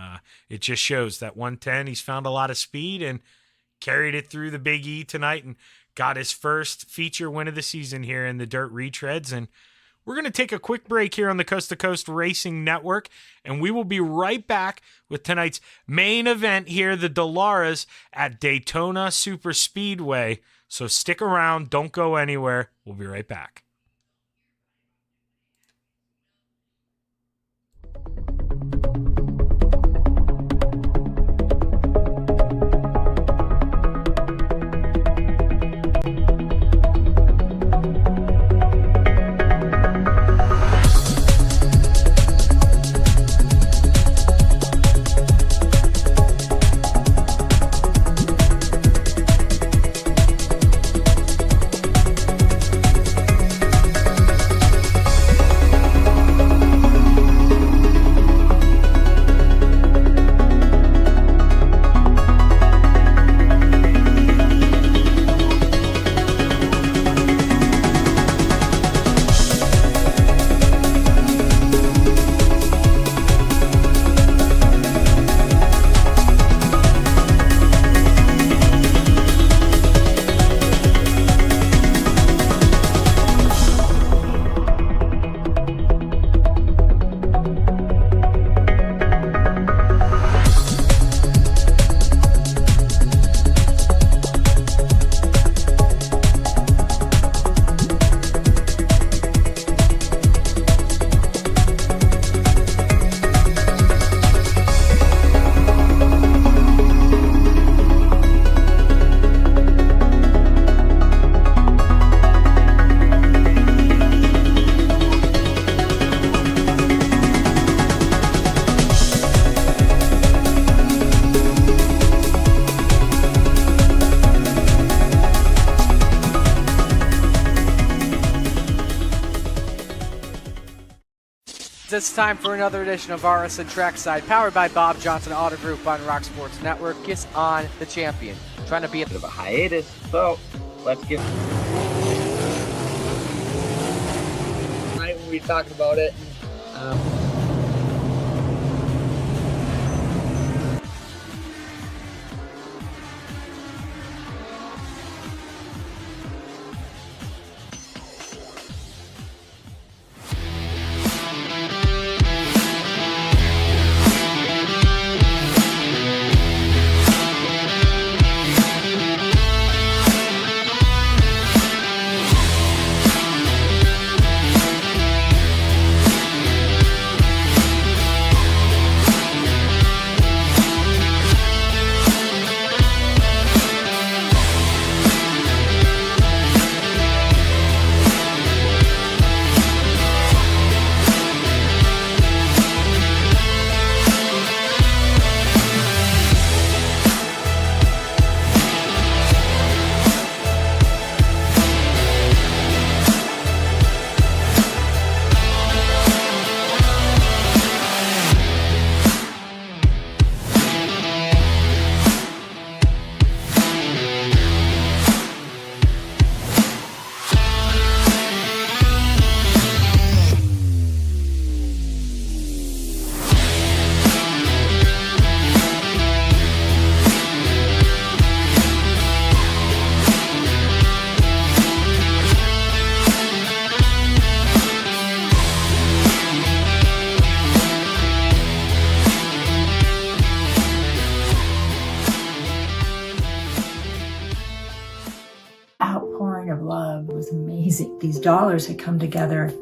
it just shows that 110, he's found a lot of speed and carried it through the Big E tonight and got his first feature win of the season here in the dirt retreads. And we're going to take a quick break here on the Coast to Coast Racing Network, and we will be right back with tonight's main event here, the Dolaras at Daytona Super Speedway. So stick around. Don't go anywhere. We'll be right back.
It's time for another edition of RSN Trackside, powered by Bob Johnson Auto Group on Rock Sports Network. Kiss on the champion. Trying to be a
bit of a hiatus, so let's get right when we talked about it.
these dollars had come together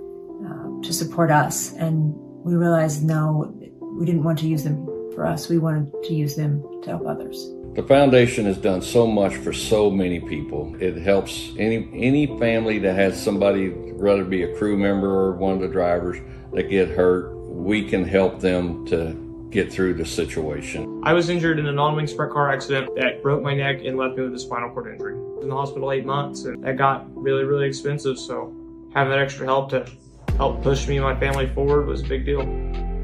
to support us. And we realized, no, we didn't want to use them for us. We wanted to use them to help others.
The foundation has done so much for so many people. It helps any family that has somebody, whether it be a crew member or one of the drivers, that get hurt. We can help them to get through the situation.
I was injured in a non-wing sprint car accident that broke my neck and left me with a spinal cord injury. I was in the hospital 8 months, and that got really, really expensive. So having that extra help to help push me and my family forward was a big deal.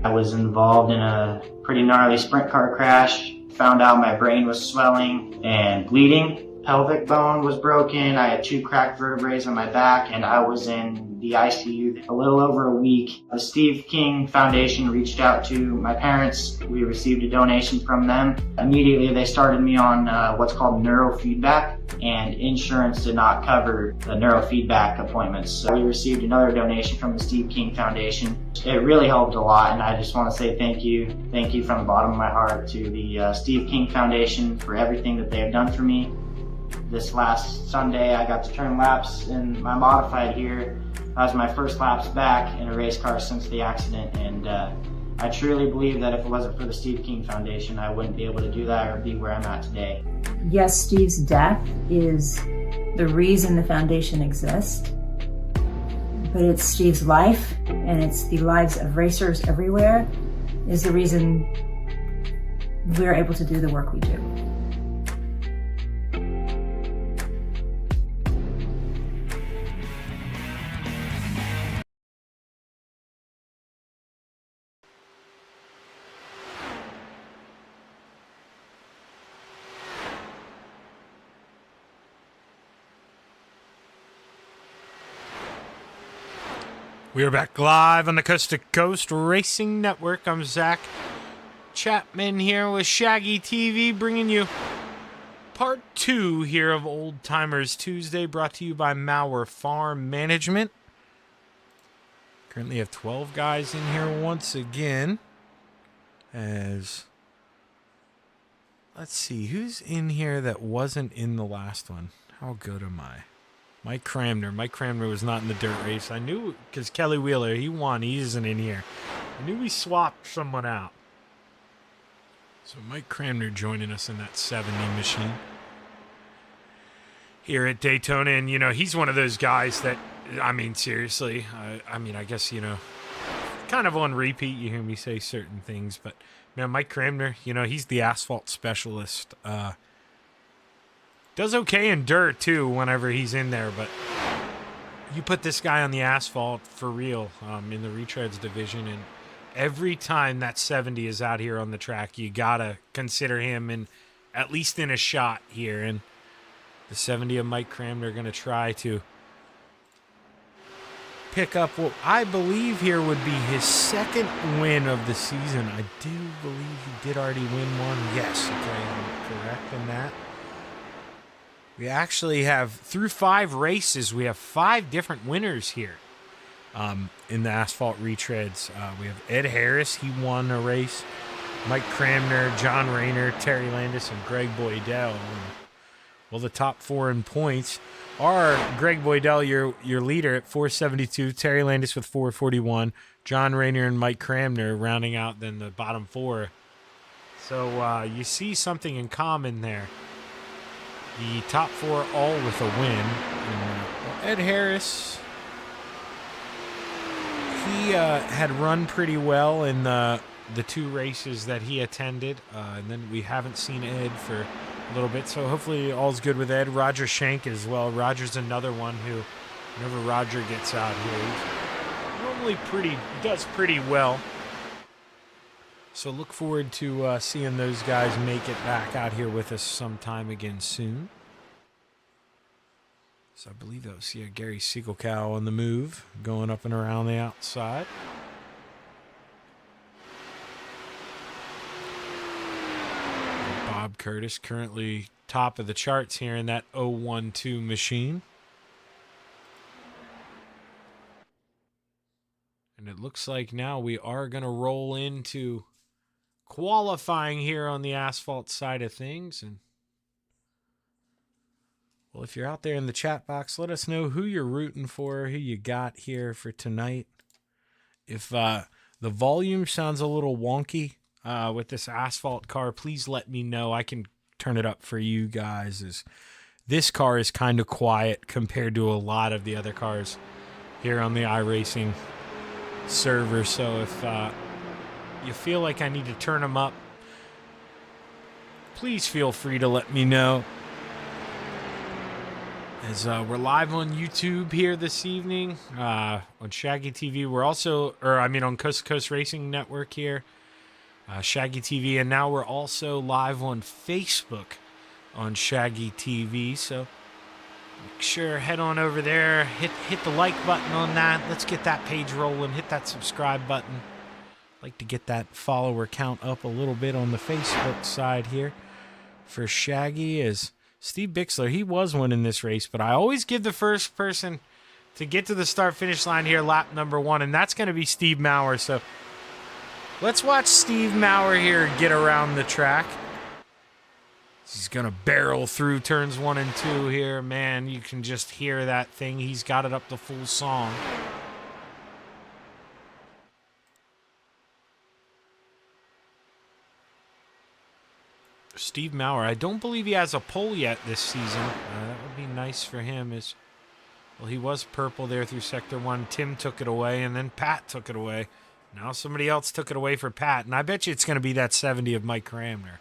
I was involved in a pretty gnarly sprint car crash. Found out my brain was swelling and bleeding. Pelvic bone was broken. I had 2 cracked vertebrae on my back, and I was in the ICU a little over a week. The Steve King Foundation reached out to my parents. We received a donation from them. Immediately, they started me on what's called neurofeedback, and insurance did not cover the neurofeedback appointments. So we received another donation from the Steve King Foundation. It really helped a lot, and I just want to say thank you. Thank you from the bottom of my heart to the Steve King Foundation for everything that they have done for me. This last Sunday, I got to turn laps in my modified here. That was my first laps back in a race car since the accident, and I truly believe that if it wasn't for the Steve King Foundation, I wouldn't be able to do that or be where I'm at today.
Yes, Steve's death is the reason the foundation exists, but it's Steve's life, and it's the lives of racers everywhere, is the reason we're able to do the work we do.
We are back live on the Coast to Coast Racing Network. I'm Zach Chapman here with Shaggy TV, bringing you part 2 here of Old Timers Tuesday, brought to you by Mauer Farm Management. Currently have 12 guys in here once again. As let's see, who's in here that wasn't in the last one? How good am I? Mike Cramner. Mike Cramner was not in the dirt race. I knew, because Kelly Wheeler, he won. He isn't in here. I knew we swapped someone out. So Mike Cramner joining us in that 70 machine here at Daytona. And, you know, he's one of those guys that, I mean, seriously, I guess, you know, kind of on repeat. You hear me say certain things. But, man, Mike Cramner, you know, he's the asphalt specialist. Does okay in dirt, too, whenever he's in there, but you put this guy on the asphalt for real in the retreads division, and every time that 70 is out here on the track, you got to consider him in at least in a shot here, and the 70 of Mike Cramner are going to try to pick up what I believe here would be his second win of the season. I do believe he did already win one. Yes, okay, I'm correct in that. We actually have, through 5 races, we have 5 different winners here in the asphalt retreads. We have Ed Harris, he won a race. Mike Cramner, John Rayner, Terry Landis, and Greg Boydell. Well, the top 4 in points are Greg Boydell, your leader at 472, Terry Landis with 441, John Rayner and Mike Cramner rounding out then the bottom 4. So you see something in common there. The top 4 all with a win. Ed Harris, he had run pretty well in the 2 races that he attended. And then we haven't seen Ed for a little bit. So hopefully all's good with Ed. Roger Shank as well. Roger's another one who, whenever Roger gets out here, he's normally does pretty well. So look forward to seeing those guys make it back out here with us sometime again soon. So I believe that was Gary Siegelcow on the move, going up and around the outside. And Bob Curtis currently top of the charts here in that 012 machine. And it looks like now we are going to roll into qualifying here on the asphalt side of things, and Well, if you're out there in the chat box, let us know who you're rooting for, who you got here for tonight. If the volume sounds a little wonky with this asphalt car, please let me know. I can turn it up for you guys. This car is kind of quiet compared to a lot of the other cars here on the iRacing server. So if you feel like I need to turn them up, please feel free to let me know. As we're live on YouTube here this evening on Shaggy TV. We're also, on Coast to Coast Racing Network here, Shaggy TV, and now we're also live on Facebook on Shaggy TV. So make sure head on over there, hit the like button on that. Let's get that page rolling. Hit that subscribe button. Like to get that follower count up a little bit on the Facebook side here for Shaggy. As Steve Bixler, he was winning this race, but I always give the first person to get to the start-finish line here, lap number 1, and that's going to be Steve Maurer. So let's watch Steve Maurer here get around the track. He's going to barrel through turns 1 and 2 here. Man, you can just hear that thing. He's got it up the full song. Steve Maurer, I don't believe he has a pole yet this season. That would be nice for him. Well, he was purple there through Sector 1. Tim took it away, and then Pat took it away. Now somebody else took it away for Pat, and I bet you it's going to be that 70 of Mike Cramner.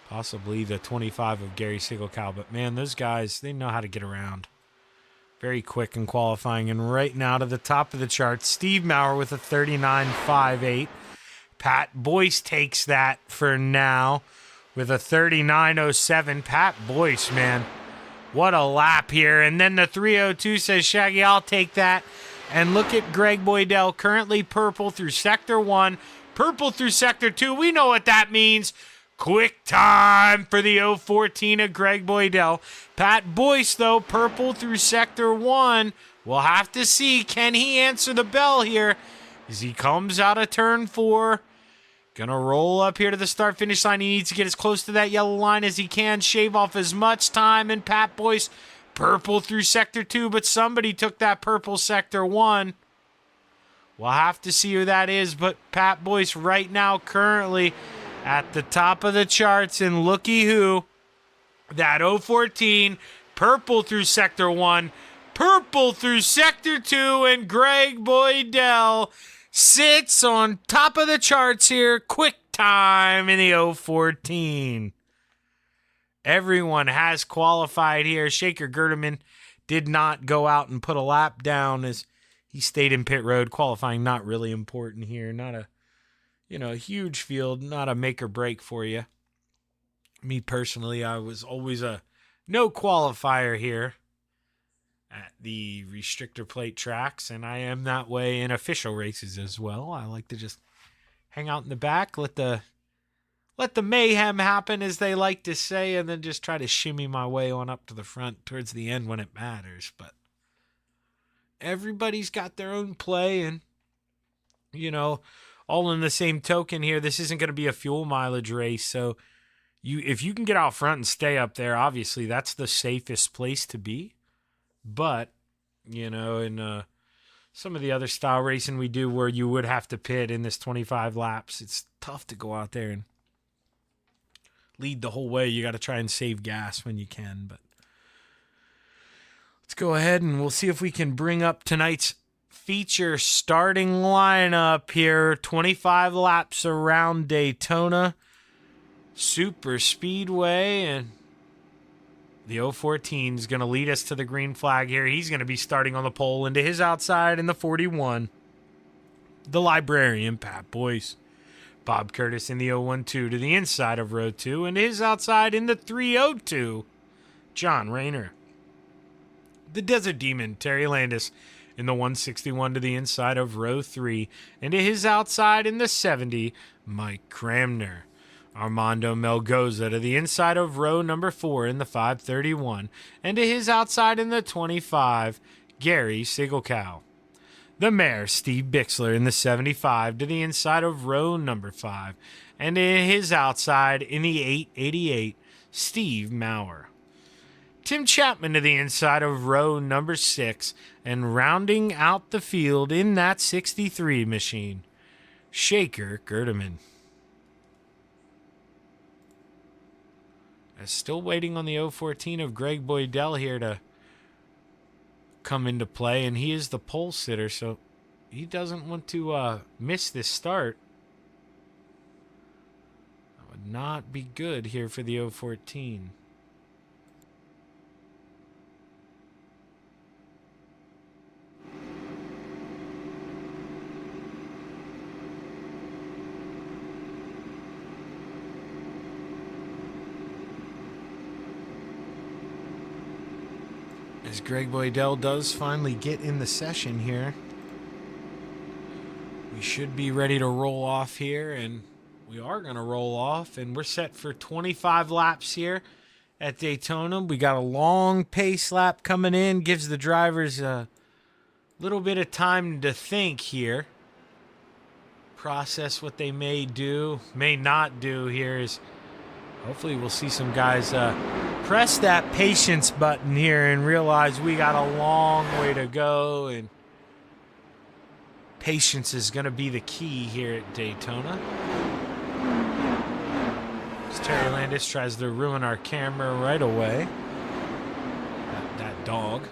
Possibly the 25 of Gary Sigelkow. But, man, those guys, they know how to get around. Very quick in qualifying. And right now to the top of the chart, Steve Maurer with a 39.58. Pat Boyce takes that for now with a 39.07. Pat Boyce, man, what a lap here. And then the 3:02 says, Shaggy, I'll take that. And look at Greg Boydell, currently purple through Sector 1, purple through Sector 2. We know what that means. Quick time for the 014 of Greg Boydell. Pat Boyce, though, purple through Sector 1. We'll have to see, can he answer the bell here as he comes out of turn 4. Gonna roll up here to the start-finish line. He needs to get as close to that yellow line as he can, shave off as much time. And Pat Boyce, purple through Sector 2, but somebody took that purple Sector 1. We'll have to see who that is, but Pat Boyce right now currently at the top of the charts, and looky who, that 014, purple through Sector 1, purple through Sector 2, and Greg Boydell sits on top of the charts here. Quick time in the 014. Everyone has qualified here. Shaker Gerdeman did not go out and put a lap down as he stayed in pit road. Qualifying not really important here. Not a huge field, not a make or break for you. Me personally, I was always a no qualifier here at the restrictor plate tracks, and I am that way in official races as well. I like to just hang out in the back, let the mayhem happen, as they like to say, and then just try to shimmy my way on up to the front towards the end when it matters. But everybody's got their own play, and all in the same token here, this isn't going to be a fuel mileage race, so if you can get out front and stay up there, obviously that's the safest place to be. But, in some of the other style racing we do where you would have to pit in this 25 laps, it's tough to go out there and lead the whole way. You got to try and save gas when you can. But let's go ahead and we'll see if we can bring up tonight's feature starting lineup here. 25 laps around Daytona Super Speedway, and the 014 is going to lead us to the green flag here. He's going to be starting on the pole into his outside in the 41. The librarian, Pat Boyce. Bob Curtis in the 012 to the inside of row 2, and his outside in the 302, John Rayner. The Desert Demon, Terry Landis, in the 161 to the inside of row 3, and to his outside in the 70, Mike Cramner. Armando Melgoza to the inside of row number 4 in the 531, and to his outside in the 25, Gary Sigelkow. The Mayor, Steve Bixler, in the 75 to the inside of row number 5, and to his outside in the 888, Steve Maurer. Tim Chapman to the inside of row number 6, and rounding out the field in that 63 machine, Shaker Gerdeman. Still waiting on the 014 of Greg Boydell here to come into play, and he is the pole sitter, so he doesn't want to miss this start. That would not be good here for the 014. As Greg Boydell does finally get in the session here, we should be ready to roll off here, and we are going to roll off, and we're set for 25 laps here at Daytona. We got a long pace lap coming in, gives the drivers a little bit of time to think here, process what they may do, may not do here. Is hopefully we'll see some guys press that patience button here and realize we got a long way to go, and patience is going to be the key here at Daytona. As Terry Landis tries to ruin our camera right away. That dog.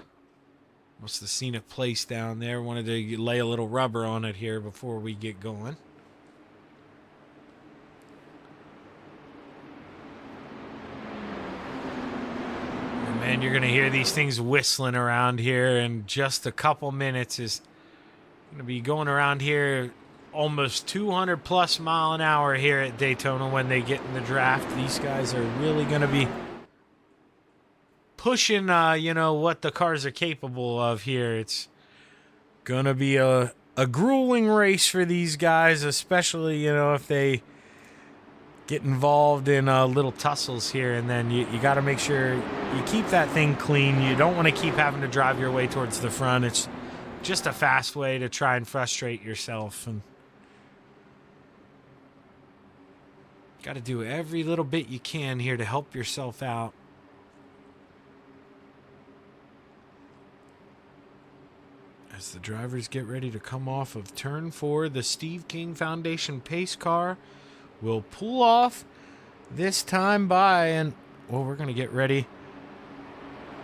Must have seen it placed down there. Wanted to lay a little rubber on it here before we get going. And you're going to hear these things whistling around here in just a couple minutes. Is going to be going around here almost 200 plus mile an hour here at Daytona when they get in the draft. These guys are really going to be pushing, what the cars are capable of here. It's going to be a grueling race for these guys, especially, if they get involved in little tussles here, and then you got to make sure you keep that thing clean. You don't want to keep having to drive your way towards the front. It's just a fast way to try and frustrate yourself, and got to do every little bit you can here to help yourself out. As the drivers get ready to come off of turn 4, the Steve King Foundation pace car will pull off this time by, and we're going to get ready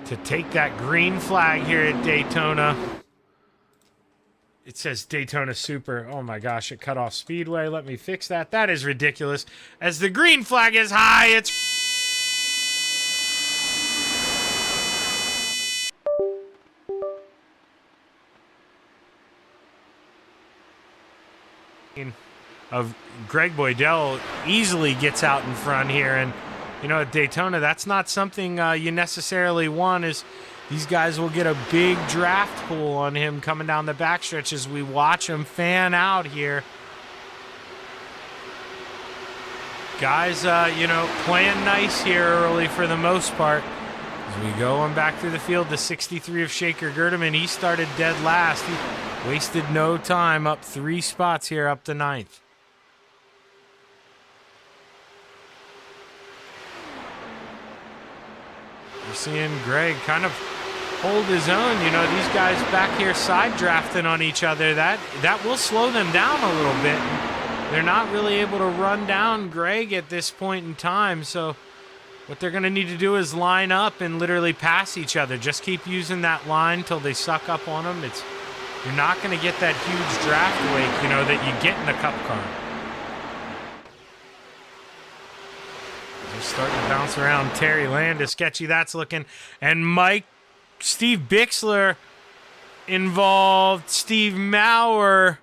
to take that green flag here at Daytona. It says Daytona Super. Oh my gosh, it cut off Speedway. Let me fix that. That is ridiculous. As the green flag is high, it's of Greg Boydell easily gets out in front here, and at Daytona, that's not something you necessarily want. Is these guys will get a big draft pull on him coming down the backstretch as we watch him fan out here. Guys, playing nice here early for the most part. As we go on back through the field, the 63 of Shaker Gerdeman, he started dead last. He wasted no time, up 3 spots here, up to 9th. We're seeing Greg kind of hold his own. These guys back here side drafting on each other. That will slow them down a little bit. They're not really able to run down Greg at this point in time. So what they're going to need to do is line up and literally pass each other. Just keep using that line till they suck up on them. You're not going to get that huge draft wake, that you get in a cup car. They're starting to bounce around. Terry Landis, sketchy that's looking. And Steve Bixler involved. Steve Maurer,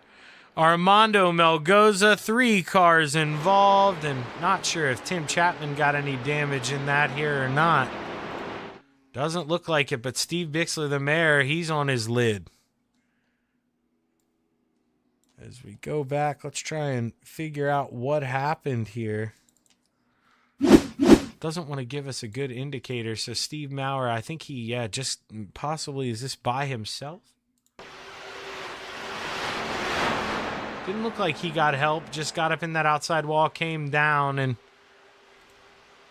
Armando Melgoza, 3 cars involved. And not sure if Tim Chapman got any damage in that here or not. Doesn't look like it, but Steve Bixler, the mayor, he's on his lid. As we go back, let's try and figure out what happened here. Doesn't want to give us a good indicator. So Steve Maurer, I think he, just possibly, is this by himself? Didn't look like he got help. Just got up in that outside wall, came down, and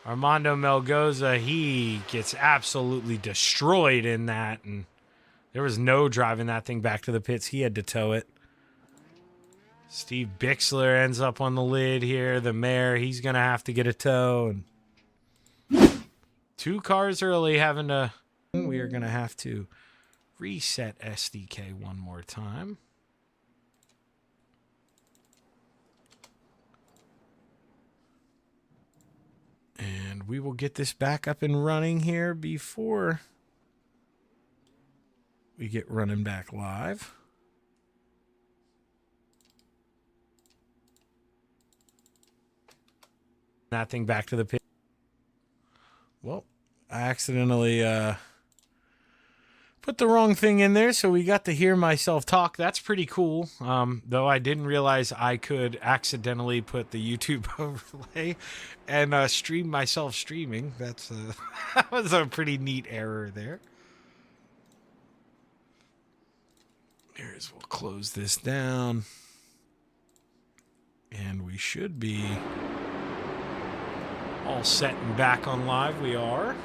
Armando Melgoza, he gets absolutely destroyed in that, and there was no driving that thing back to the pits. He had to tow it. Steve Bixler ends up on the lid here. The mayor, he's going to have to get a tow. And 2 cars early having to... We are going to have to reset SDK one more time. And we will get this back up and running here before we get running back live. That thing back to the pit. Well, I accidentally put the wrong thing in there, so we got to hear myself talk. That's pretty cool. Though I didn't realize I could accidentally put the YouTube overlay and stream myself streaming. That's that was a pretty neat error there. Here's, we'll close this down, and we should be all set and back on live. We are.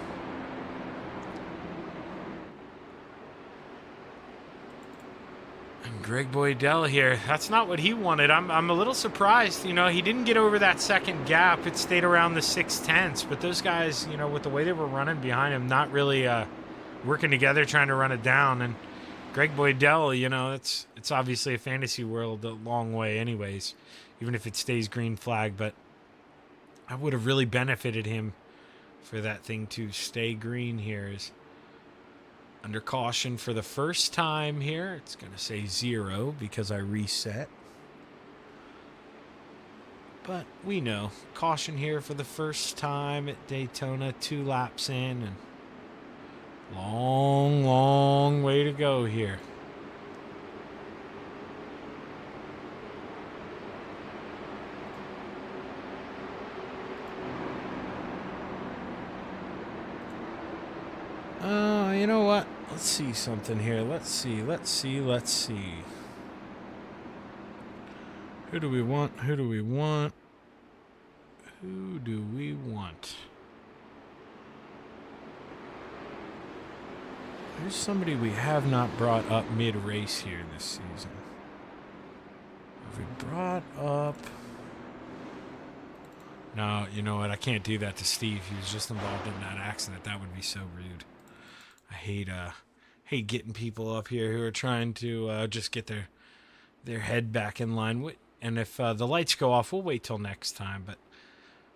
And Greg Boydell here. That's not what he wanted. I'm a little surprised. You know, he didn't get over that second gap. It stayed around the 6/10. But those guys, you know, with the way they were running behind him, not really working together, trying to run it down. And Greg Boydell, you know, it's obviously a fantasy world a long way anyways, even if it stays green flag. But I would have really benefited him for that thing to stay green here. Is under caution for the first time here. It's going to say 0 because I reset. But we know. Caution here for the first time at Daytona. 2 laps in. And long, long way to go here. You know what? Let's see something here. Let's see. Who do we want? Who do we want? There's somebody we have not brought up mid-race here this season. Have we brought up... No, you know what? I can't do that to Steve. He was just involved in that accident. That would be so rude. I hate getting people up here who are trying to just get their head back in line. And if the lights go off, we'll wait till next time. But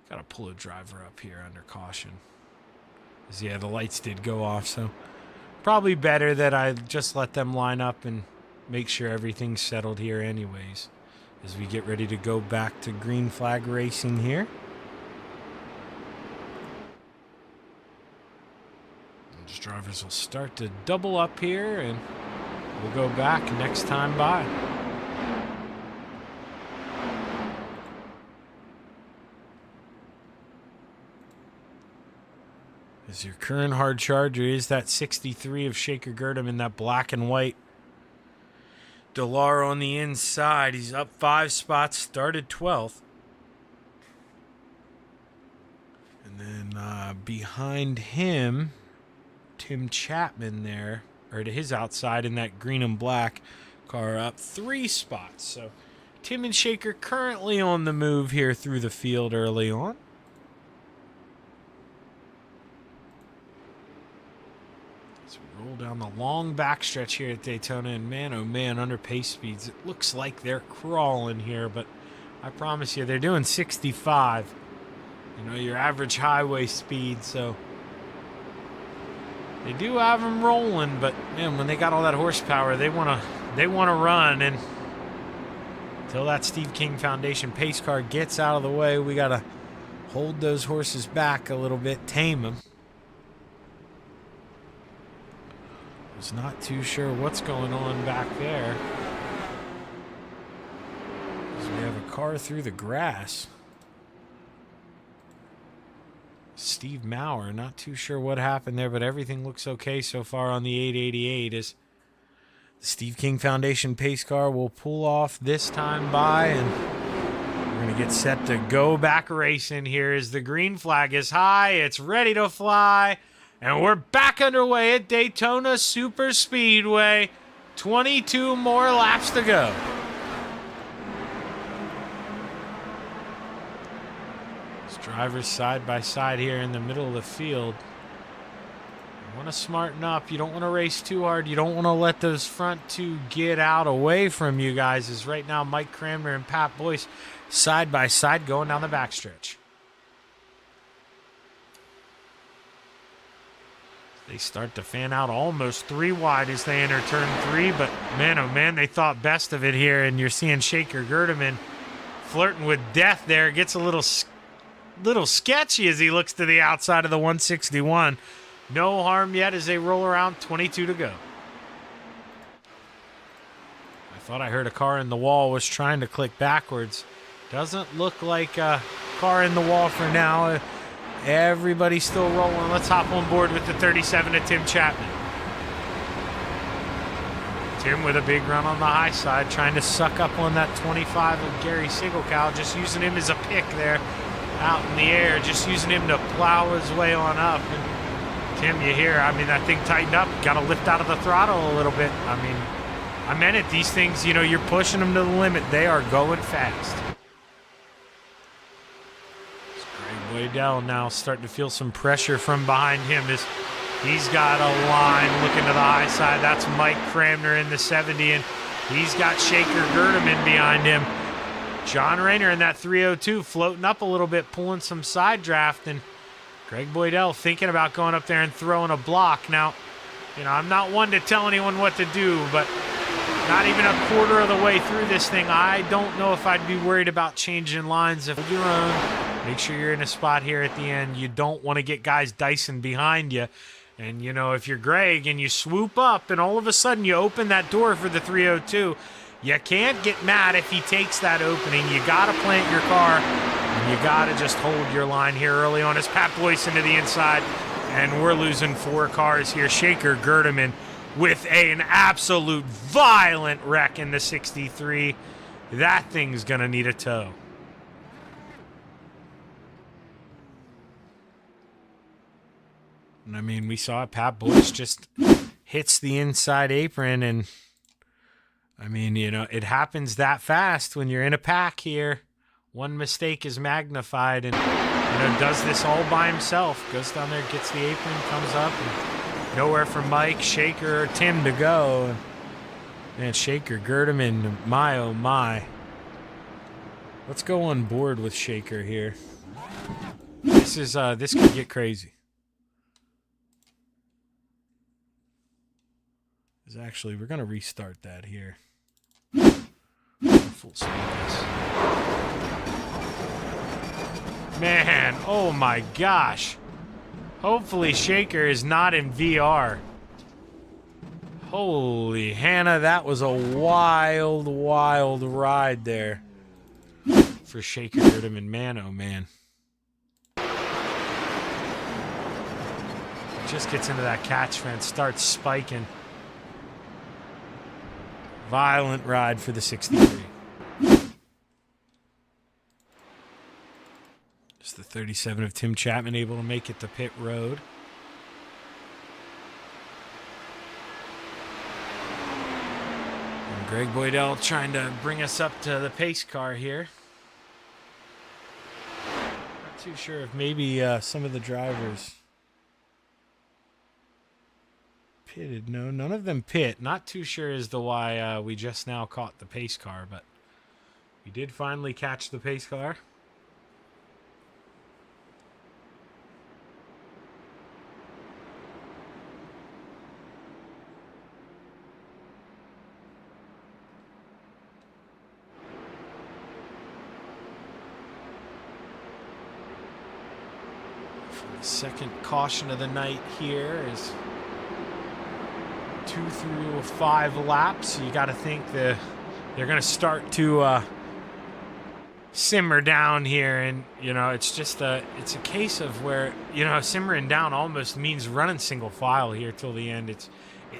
got to pull a driver up here under caution. 'Cause, yeah, the lights did go off, so probably better that I just let them line up and make sure everything's settled here anyways, as we get ready to go back to green flag racing here. These drivers will start to double up here, and we'll go back next time by. As your current hard charger is that 63 of Shaker Gurdam in that black and white. Delar on the inside. He's up 5 spots, started 12th. And then behind him, Tim Chapman there, or to his outside in that green and black car, up 3 spots. So Tim and Shaker currently on the move here through the field early on. As we roll down the long backstretch here at Daytona, and man, oh man, under pace speeds, it looks like they're crawling here, but I promise you, they're doing 65. You know, your average highway speed, so they do have them rolling, but man, when they got all that horsepower, they want to run. And until that Steve King Foundation pace car gets out of the way, we got to hold those horses back a little bit, tame them. Was not too sure what's going on back there. As we have a car through the grass. Steve Maurer, not too sure what happened there, but everything looks okay so far on the 888 as the Steve King Foundation pace car will pull off this time by, and we're going Gonna get set to go back racing here as the green flag is high. It's ready to fly. And we're back underway at Daytona Super Speedway. 22 more laps to go. These drivers side by side here in the middle of the field. You want to smarten up. You don't want to race too hard. You don't want to let those front two get out away from you guys. As right now Mike Cramner and Pat Boyce side by side going down the backstretch. They start to fan out almost 3 wide as they enter turn 3, but man, oh man, they thought best of it here, and you're seeing Shaker Gerdeman flirting with death there. Gets a little sketchy as he looks to the outside of the 161. No harm yet as they roll around, 22 to go. I thought I heard a car in the wall was trying to click backwards. Doesn't look like a car in the wall for now. Everybody's still rolling. Let's hop on board with the 37 of Tim Chapman. Tim with a big run on the high side, trying to suck up on that 25 of Gary Sigelkow, just using him as a pick there out in the air, just using him to plow his way on up. And Tim, you hear, I mean, that thing tightened up, got to lift out of the throttle a little bit. I mean, I meant it. These things, you know, you're pushing them to the limit. They are going fast. Waddell now starting to feel some pressure from behind him as he's got a line looking to the high side. That's Mike Cramner in the 70, and he's got Shaker Gerdeman behind him. John Rayner in that 302 floating up a little bit, pulling some side draft, and Greg Boydell thinking about going up there and throwing a block. Now, you know, I'm not one to tell anyone what to do, but not even a quarter of the way through this thing, I don't know if I'd be worried about changing lines if your own. Make sure you're in a spot here at the end. You don't want to get guys dicing behind you. And, you know, if you're Greg and you swoop up and all of a sudden you open that door for the 302, you can't get mad if he takes that opening. You got to plant your car, and you got to just hold your line here early on as Pat Boyce into the inside. And we're losing 4 cars here. Shaker Gerdeman with an absolute violent wreck in the 63. That thing's going to need a tow. And I mean, we saw it. Pat Boyce just hits the inside apron, and I mean, you know, it happens that fast when you're in a pack here. One mistake is magnified, and, you know, does this all by himself. Goes down there, gets the apron, comes up, and nowhere for Mike, Shaker, or Tim to go. Man, Shaker Gerdeman, my oh my. Let's go on board with Shaker here. This could get crazy. Actually, we're going to restart that here. Full speed this. Man, oh my gosh. Hopefully Shaker is not in VR. Holy Hannah, that was a wild, wild ride there for Shaker Gerdeman. Man, oh man. Just gets into that catch fence, starts spiking. Violent ride for the 63. Just the 37 of Tim Chapman able to make it to pit road. And Greg Boydell trying to bring us up to the pace car here. Not too sure if maybe some of the drivers pitted. No, none of them pit. Not too sure as to why we just now caught the pace car, but we did finally catch the pace car. Second caution of the night here is 2 through 5 laps. You got to think they're going to start to simmer down here, and you know it's a case of where, you know, simmering down almost means running single file here till the end. It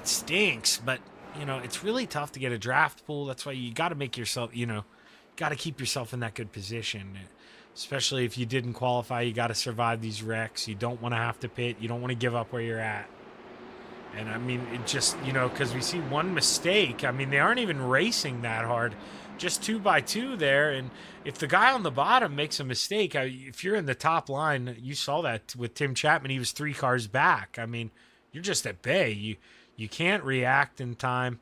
stinks, but you know it's really tough to get a draft pool. That's why you got to make yourself, you know, got to keep yourself in that good position. Especially if you didn't qualify, you got to survive these wrecks. You don't want to have to pit. You don't want to give up where you're at. And I mean, it just, you know, because we see one mistake. I mean, they aren't even racing that hard. Just 2x2 there. And if the guy on the bottom makes a mistake, if you're in the top line, you saw that with Tim Chapman. He was 3 cars back. I mean, you're just at bay. You can't react in time.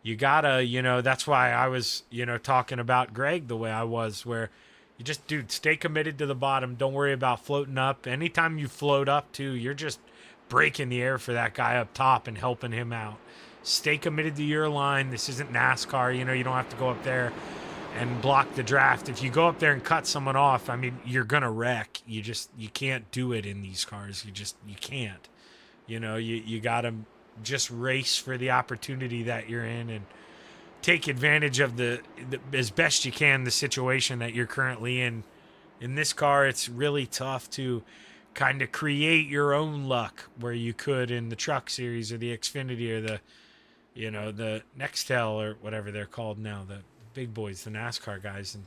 You gotta, you know, that's why I was, you know, talking about Greg the way I was, where you just, dude, stay committed to the bottom. Don't worry about floating up. Anytime you float up, too, you're just breaking the air for that guy up top and helping him out. Stay committed to your line. This isn't NASCAR. You know, you don't have to go up there and block the draft. If you go up there and cut someone off, I mean, you're going to wreck. You can't do it in these cars. You can't. You know, you got to just race for the opportunity that you're in and take advantage of the as best you can the situation that you're currently in. In this car, it's really tough to kind of create your own luck where you could in the Truck Series or the Xfinity or the, you know, the Nextel or whatever they're called now, the big boys, the NASCAR guys. And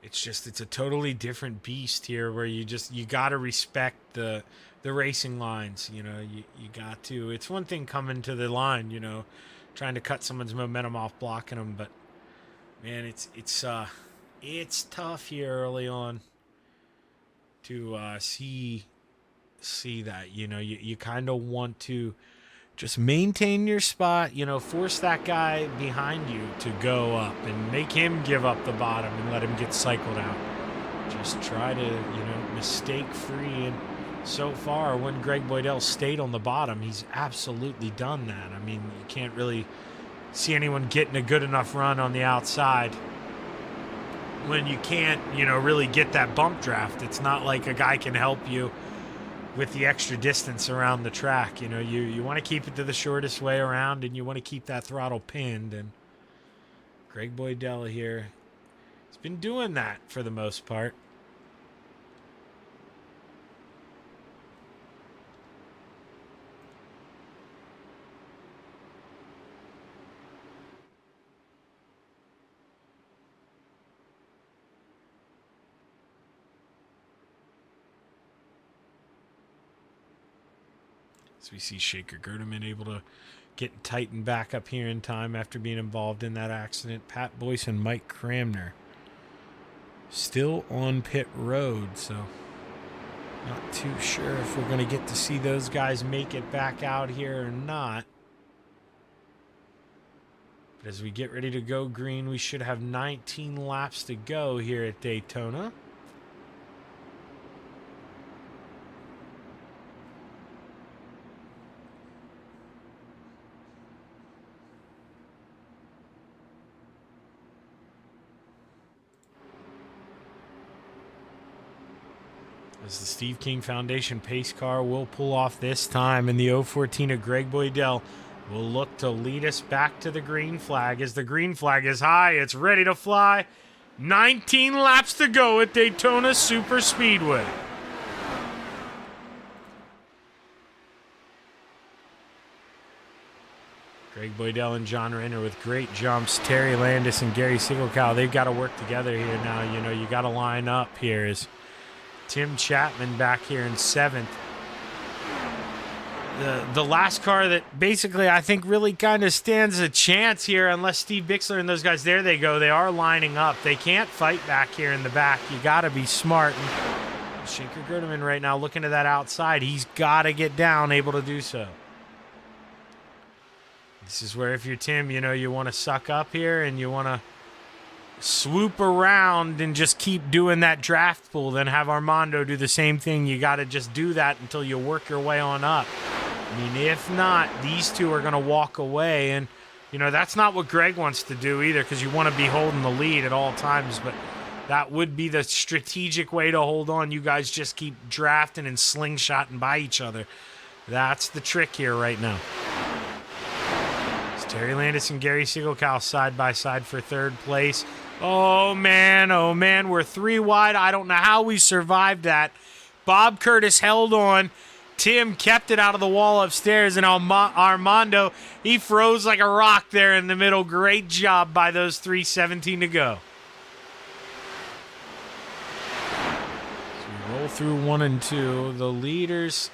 it's a totally different beast here where you got to respect the racing lines. You know, you got to. It's one thing coming to the line, you know, trying to cut someone's momentum off, blocking them, but man, it's tough here early on to see that. You know, you kind of want to just maintain your spot, you know, force that guy behind you to go up and make him give up the bottom and let him get cycled out. Just try to, you know, mistake free. And so far, when Greg Boydell stayed on the bottom, he's absolutely done that. I mean, you can't really see anyone getting a good enough run on the outside when you can't, you know, really get that bump draft. It's not like a guy can help you with the extra distance around the track. You know, you want to keep it to the shortest way around, and you want to keep that throttle pinned. And Greg Boydell here has been doing that for the most part. So we see Shaker Gerdeman able to get tightened back up here in time after being involved in that accident. Pat Boyce and Mike Cramner still on pit road, so not too sure if we're going to get to see those guys make it back out here or not. But as we get ready to go green, we should have 19 laps to go here at Daytona. As the Steve King Foundation pace car will pull off this time, and the 014 of Greg Boydell will look to lead us back to the green flag. As the green flag is high, it's ready to fly. 19 laps to go at Daytona Super Speedway. Greg Boydell and John Renner with great jumps. Terry Landis and Gary Sigelkow, they've got to work together here now. You know, you got to line up here. As Tim Chapman back here in 7th. The last car that basically I think really kind of stands a chance here, unless Steve Bixler and those guys, there they go. They are lining up. They can't fight back here in the back. You got to be smart. And Shaker Gerdeman right now looking to that outside. He's got to get down, able to do so. This is where if you're Tim, you know, you want to suck up here and you want to swoop around and just keep doing that draft pull, then have Armando do the same thing. You got to just do that until you work your way on up. I mean, if not, these two are going to walk away, and you know that's not what Greg wants to do either, because you want to be holding the lead at all times, but that would be the strategic way to hold on. You guys just keep drafting and slingshotting by each other. That's the trick here right now. It's Terry Landis and Gary Sigelkow side by side for 3rd place. Oh, man, we're 3 wide. I don't know how we survived that. Bob Curtis held on, Tim kept it out of the wall upstairs, and Armando, he froze like a rock there in the middle. Great job by those 3:17 to go. So we roll through 1 and 2. The leaders,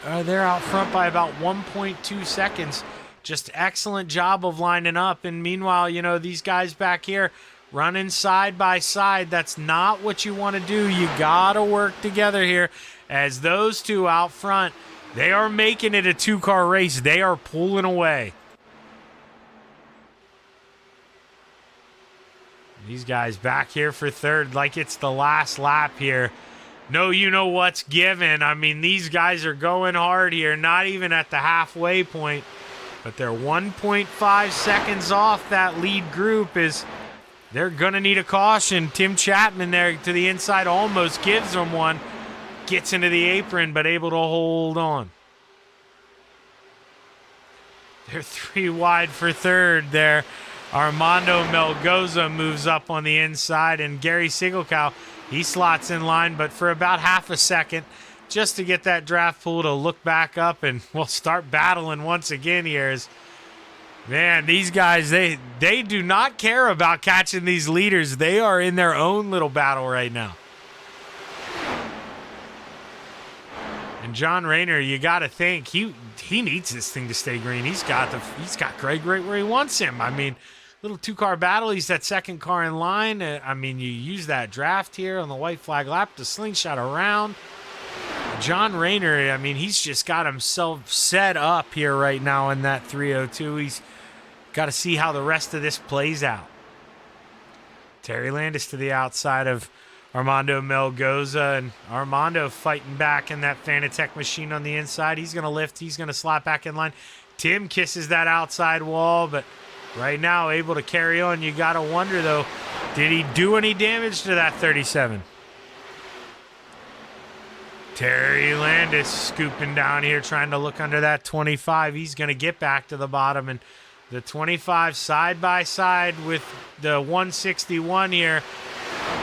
they're out front by about 1.2 seconds. Just excellent job of lining up. And meanwhile, you know, these guys back here running side by side, that's not what you want to do. You got to work together here. As those two out front, they are making it a 2-car race. They are pulling away. These guys back here for third like it's the last lap here. No, you know what's given. I mean, these guys are going hard here, not even at the halfway point. But they're 1.5 seconds off that lead group. They're going to need a caution. Tim Chapman there to the inside almost gives them one. Gets into the apron, but able to hold on. They're 3 wide for third there. Armando Melgoza moves up on the inside, and Gary Sigelkow, he slots in line, but for about half a second, just to get that draft pool to look back up and we'll start battling once again here. Man, these guys, they do not care about catching these leaders. They are in their own little battle right now. And John Rayner, you got to think he needs this thing to stay green. He's got Greg right where he wants him. I mean, little 2-car battle. He's that second car in line. I mean, you use that draft here on the white flag lap to slingshot around. John Rayner, I mean, he's just got himself set up here right now in that 302. He's got to see how the rest of this plays out. Terry Landis to the outside of Armando Melgoza, and Armando fighting back in that Fanatec machine on the inside. He's going to lift. He's going to slot back in line. Tim kisses that outside wall, but right now able to carry on. You got to wonder, though, did he do any damage to that 37? Terry Landis scooping down here, trying to look under that 25. He's going to get back to the bottom, and the 25 side by side with the 161 here.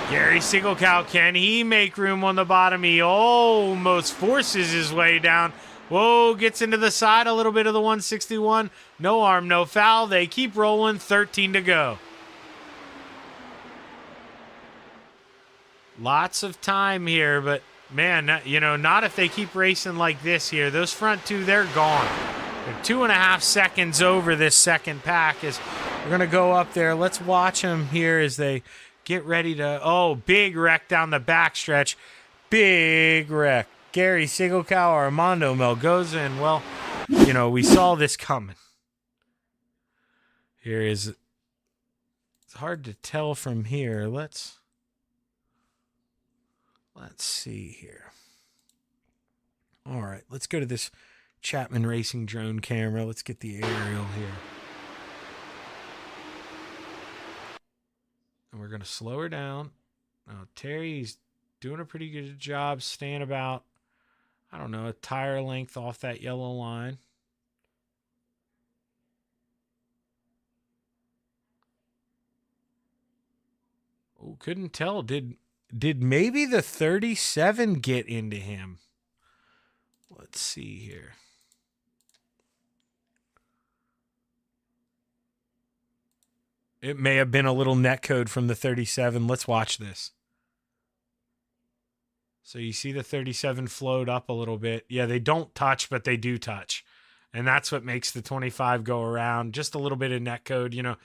Gary Sigelkow, can he make room on the bottom? He almost forces his way down. Whoa, gets into the side a little bit of the 161. No arm, no foul. They keep rolling, 13 to go. Lots of time here, but man, you know, not if they keep racing like this here. Those front two, they're gone. They're 2.5 seconds over this second pack. As we're going to go up there. Let's watch them here as they get ready to, big wreck down the backstretch. Big wreck. Gary Sigelkow, Armando Melgoza, and well, you know, we saw this coming. It's hard to tell from here. Let's see here. All right, let's go to this Chapman Racing drone camera. Let's get the aerial here. And we're going to slow her down. Now, Terry's doing a pretty good job staying about, I don't know, a tire length off that yellow line. Oh, couldn't tell. Did maybe the 37 get into him? Let's see here. It may have been a little netcode from the 37. Let's watch this. So you see the 37 float up a little bit. Yeah, they don't touch, but they do touch. And that's what makes the 25 go around. Just a little bit of netcode. You know,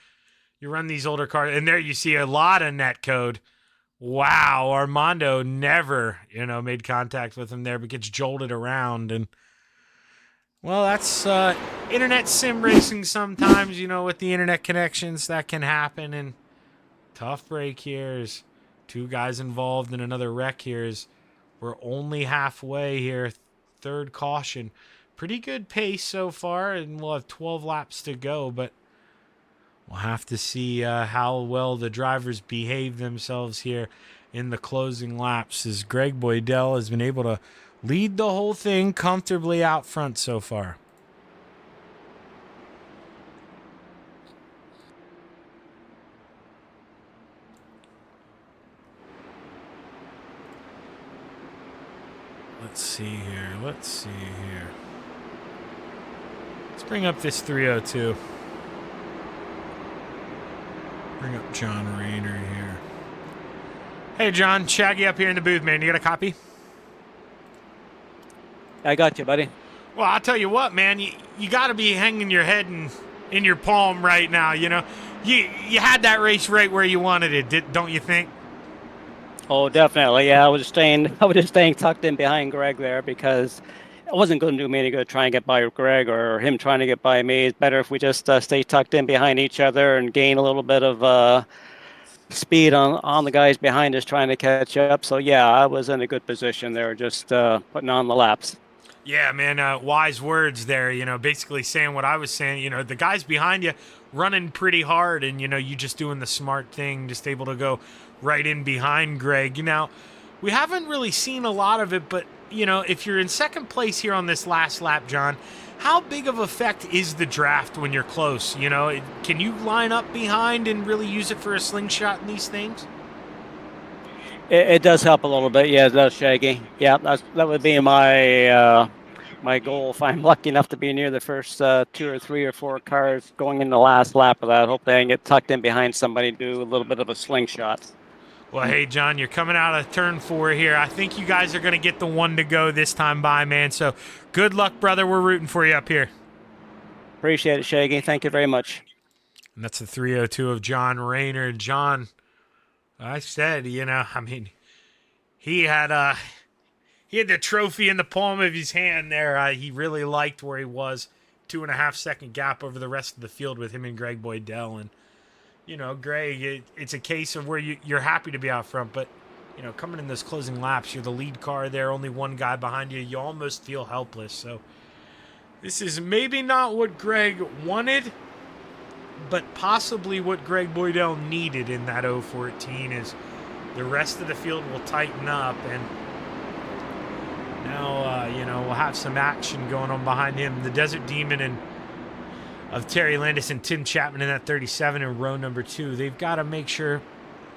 you run these older cars, and there you see a lot of netcode. Wow, Armando never, made contact with him there, but gets jolted around. And, well, that's internet sim racing sometimes, with the internet connections. That can happen. And tough break here. Is two guys involved in another wreck here. We're only halfway here. Third caution. Pretty good pace so far, and we'll have 12 laps to go, but we'll have to see how well the drivers behave themselves here in the closing laps, as Greg Boydell has been able to lead the whole thing comfortably out front so far. Let's see here. Let's bring up this 302. Bring up John Rayner here. Hey, John. Shaggy up here in the booth, man. You got a copy?
I got you, buddy.
Well, I'll tell you what, man. You got to be hanging your head in your palm right now, you know. You had that race right where you wanted it, don't you think?
Oh, definitely. Yeah, I was just staying tucked in behind Greg there because it wasn't going to do me any good trying to get by Greg or him trying to get by me. It's better if we just stay tucked in behind each other and gain a little bit of speed on the guys behind us trying to catch up. So, yeah, I was in a good position there, just putting on the laps.
Yeah, man, wise words there, you know, basically saying what I was saying. You know, the guys behind you running pretty hard and, you know, you just doing the smart thing, just able to go right in behind Greg. Now, we haven't really seen a lot of it, but, you know, if you're in second place here on this last lap, John, how big of effect is the draft when you're close? You know, can you line up behind and really use it for a slingshot in these things?
It does help a little bit. Yeah, it does, Shaggy. Yeah, that would be my my goal if I'm lucky enough to be near the first 2 or 3 or 4 cars going in the last lap of that. Hopefully I can get tucked in behind somebody and do a little bit of a slingshot.
Well, hey, John, you're coming out of turn 4 here. I think you guys are going to get the one to go this time by, man. So good luck, brother. We're rooting for you up here.
Appreciate it, Shaggy. Thank you very much.
And that's the 302 of John Rayner. John, I said, you know, I mean, he had the trophy in the palm of his hand there. He really liked where he was. 2.5 second gap over the rest of the field with him and Greg Boydell. And, you know, Greg, it's a case of where you're happy to be out front, but, you know, coming in those closing laps, you're the lead car there, only one guy behind you. You almost feel helpless. So this is maybe not what Greg wanted, but possibly what Greg Boydell needed in that 014 is the rest of the field will tighten up. And now, you know, we'll have some action going on behind him. The Desert Demon of Terry Landis and Tim Chapman in that 37 in row number 2. They've got to make sure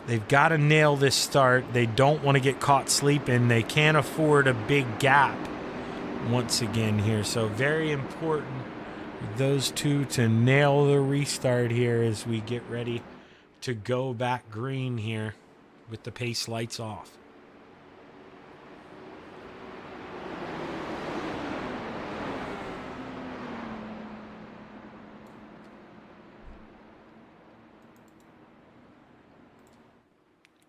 they've got to nail this start. They don't want to get caught sleeping. They can't afford a big gap once again here. So very important for those two to nail the restart here as we get ready to go back green here with the pace lights off.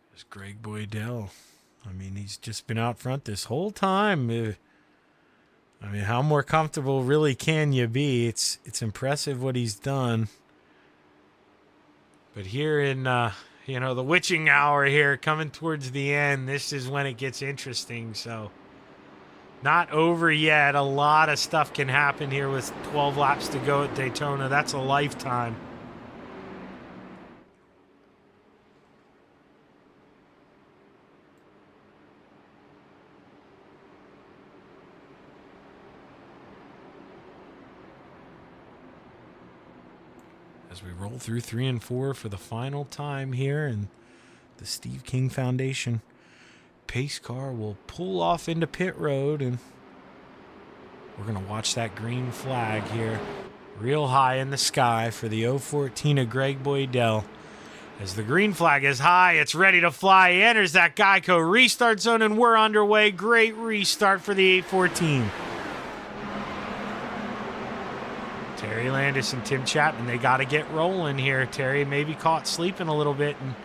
There's Greg Boydell. I mean, he's just been out front this whole time. I mean, how more comfortable really can you be? It's impressive what he's done. But here in, you know, the witching hour here, coming towards the end, this is when it gets interesting. So, not over yet. A lot of stuff can happen here with 12 laps to go at Daytona. That's a lifetime. As we roll through 3 and 4 for the final time here, and the Steve King Foundation pace car will pull off into pit road, and we're going to watch that green flag here real high in the sky for the 014 of Greg Boydell. As the green flag is high, it's ready to fly. He enters that Geico restart zone, and we're underway. Great restart for the 814. Terry Landis and Tim Chapman, they got to get rolling here. Terry maybe caught sleeping a little bit, and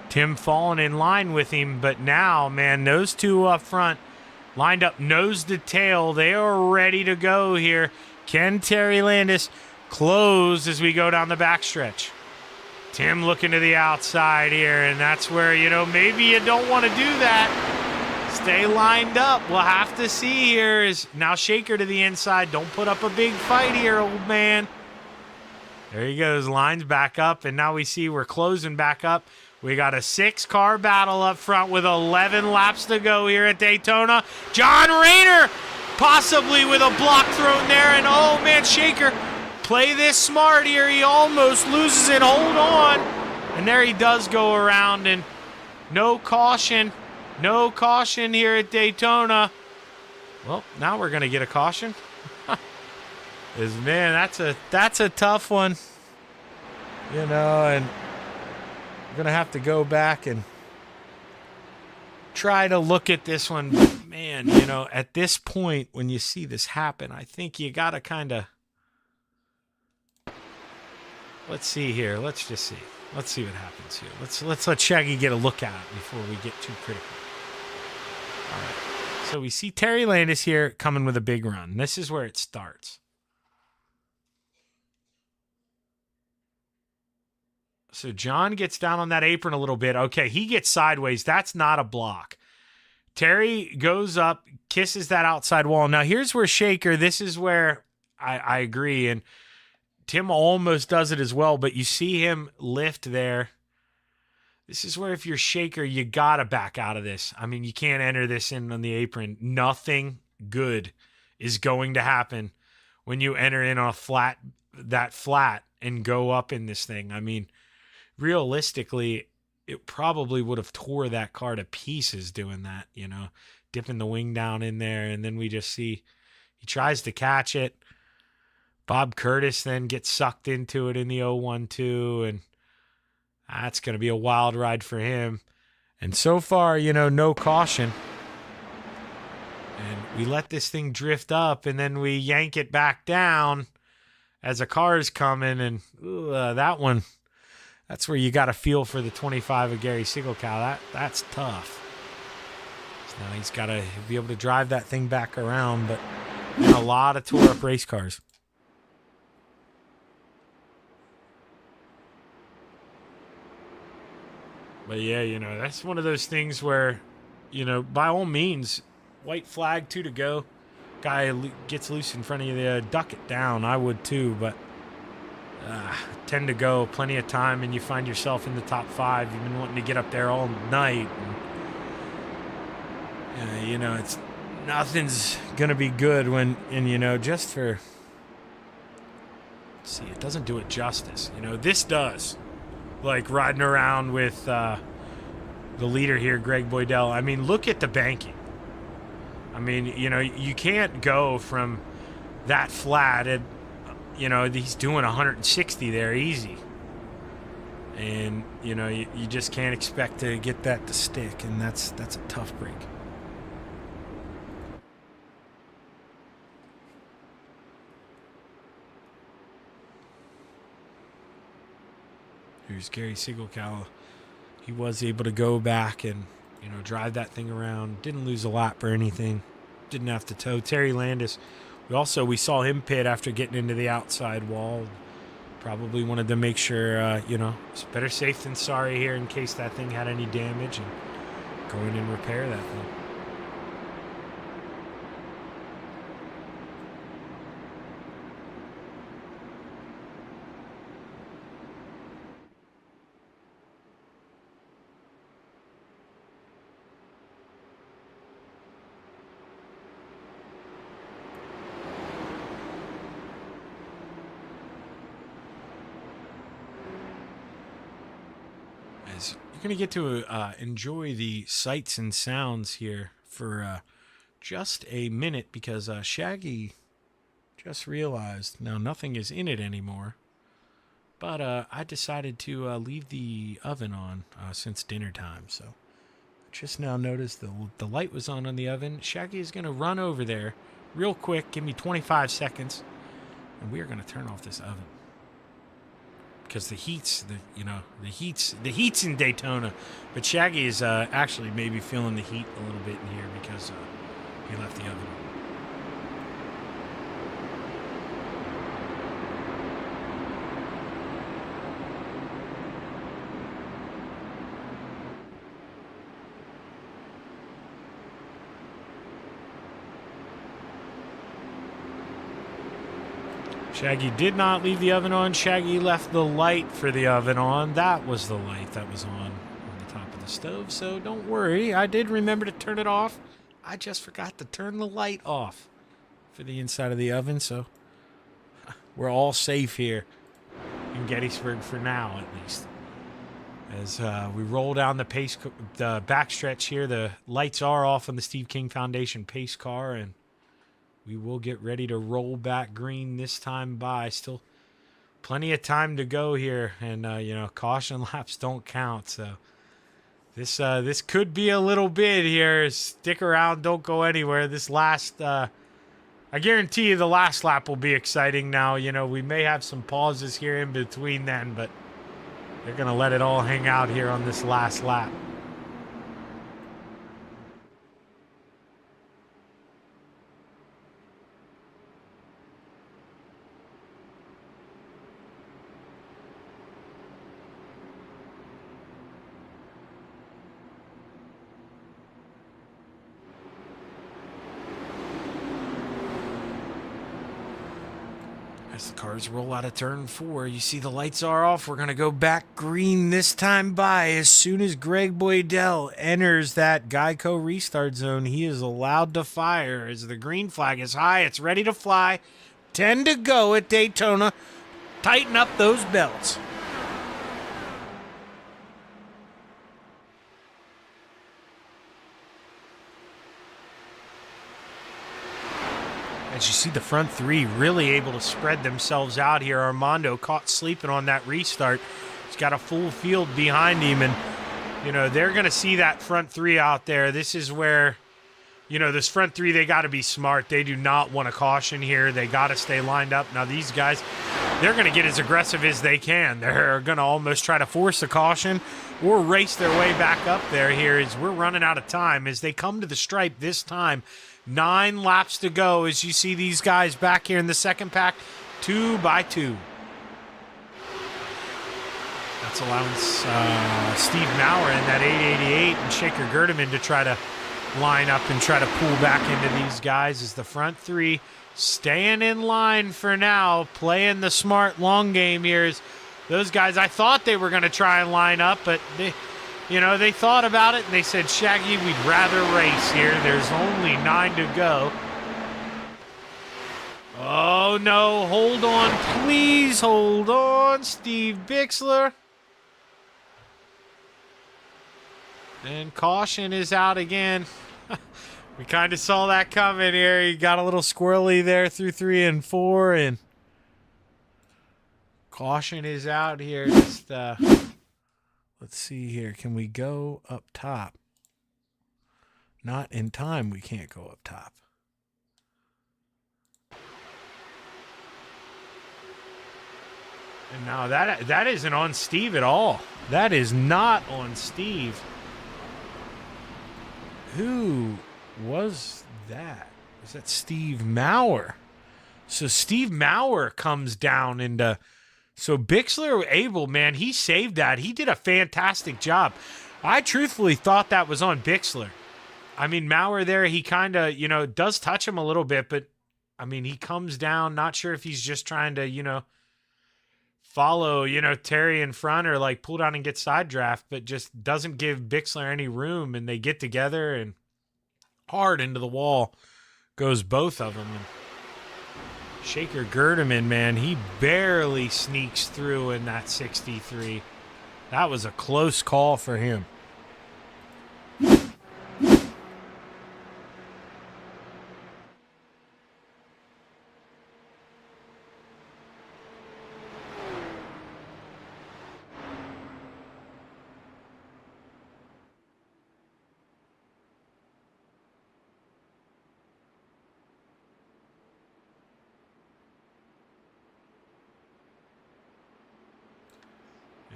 Tim falling in line with him. But now, man, those two up front lined up nose to tail. They are ready to go here. Can Terry Landis close as we go down the backstretch? Tim looking to the outside here, and that's where, you know, maybe you don't want to do that. Stay lined up. We'll have to see here. Is now Shaker to the inside. Don't put up a big fight here, old man. There he goes. Lines back up, and now we see we're closing back up. We got a 6-car battle up front with 11 laps to go here at Daytona. John Rayner possibly with a block thrown there, and oh man, Shaker, play this smart here. He almost loses it. Hold on. And there he does go around, and no caution. No caution here at Daytona. Well, now we're going to get a caution. Man, that's a tough one. You know, and we're going to have to go back and try to look at this one. Man, you know, at this point, when you see this happen, I think you got to kind of... Let's see here. Let's just see. Let's see what happens here. Let's let Shaggy get a look at it before we get too critical. All right. So we see Terry Landis here coming with a big run. This is where it starts. So John gets down on that apron a little bit. Okay, he gets sideways. That's not a block. Terry goes up, kisses that outside wall. Now, here's where Shaker, this is where I agree, and Tim almost does it as well, but you see him lift there. This is where if you're Shaker, you got to back out of this. I mean, you can't enter this in on the apron. Nothing good is going to happen when you enter in on that flat and go up in this thing. I mean, realistically, it probably would have tore that car to pieces doing that, you know, dipping the wing down in there. And then we just see he tries to catch it. Bob Curtis then gets sucked into it in the 0-1-2, and that's going to be a wild ride for him. And so far, you know, no caution. And we let this thing drift up, and then we yank it back down as a car's coming, and that one, that's where you got to feel for the 25 of Gary Sigelkow. That's tough. So now he's got to be able to drive that thing back around, but a lot of tore-up race cars. But yeah, you know, that's one of those things where, you know, by all means, white flag, 2 to go. Guy gets loose in front of you, duck it down. I would too, but 10 to go, plenty of time, and you find yourself in the top 5. You've been wanting to get up there all night. And, you know, nothing's going to be good when, and, you know, just for, let's see, it doesn't do it justice. You know, this does. Like riding around with the leader here, Greg Boydell. I mean, look at the banking. I mean, you know, you can't go from that flat. And, you know, he's doing 160 there easy. And, you know, you just can't expect to get that to stick. And that's a tough break. Here's Gary Sigelkow. He was able to go back and, you know, drive that thing around. Didn't lose a lap or anything. Didn't have to tow. Terry Landis, we saw him pit after getting into the outside wall. Probably wanted to make sure, you know, it's better safe than sorry here in case that thing had any damage, and go in and repair that thing. You're going to get to enjoy the sights and sounds here for just a minute, because Shaggy just realized now nothing is in it anymore. But I decided to leave the oven on since dinner time. So just now noticed the light was on the oven. Shaggy is going to run over there real quick. Give me 25 seconds. And we are going to turn off this oven. Because the heat's in Daytona, but Shaggy is actually maybe feeling the heat a little bit in here because he left the oven on. Shaggy did not leave the oven on. Shaggy left the light for the oven on. That was the light that was on the top of the stove. So don't worry. I did remember to turn it off. I just forgot to turn the light off for the inside of the oven. So we're all safe here in Gettysburg for now, at least. As we roll down the backstretch here, the lights are off on the Steve King Foundation pace car, and we will get ready to roll back green this time by. Still plenty of time to go here, and caution laps don't count, so this could be a little bit here. Stick around, don't go anywhere. This last I guarantee you the last lap will be exciting. Now, we may have some pauses here in between then, but they're going to let it all hang out here on this last lap. As the cars roll out of turn 4, you see the lights are off. We're going to go back green this time by. As soon as Greg Boydell enters that Geico restart zone, he is allowed to fire. As the green flag is high, it's ready to fly. 10 to go at Daytona. Tighten up those belts. As you see the front 3 really able to spread themselves out here. Armando caught sleeping on that restart. He's got a full field behind him, and, they're going to see that front 3 out there. This is where, this front 3, they got to be smart. They do not want to caution here. They got to stay lined up. Now, these guys, they're going to get as aggressive as they can. They're going to almost try to force a caution or race their way back up there here as we're running out of time. As they come to the stripe this time, 9 laps to go as you see these guys back here in the second pack, 2 by 2. That's allowing Steve Maurer in that 888 and Shaker Gerdeman to try to line up and try to pull back into these guys as the front 3 staying in line for now, playing the smart long game here. As those guys, I thought they were going to try and line up, but they thought about it and they said, Shaggy, we'd rather race here. There's only 9 to go. Oh, no. Hold on. Please hold on, Steve Bixler. And caution is out again. We kind of saw that coming here. He got a little squirrely there through 3 and 4. And caution is out here. Just, let's see here. Can we go up top? Not in time. We can't go up top. And now that isn't on Steve at all. That is not on Steve. Who was that? Was that Steve Maurer? So Steve Maurer comes down into... So Bixler able, man, he saved that. He did a fantastic job. I truthfully thought that was on Bixler. I mean, Maurer there, he kind of, does touch him a little bit, but, I mean, he comes down, not sure if he's just trying to, follow, Terry in front or, pull down and get side draft, but just doesn't give Bixler any room, and they get together, and hard into the wall goes both of them. And Shaker Gerdeman, man, he barely sneaks through in that 63. That was a close call for him.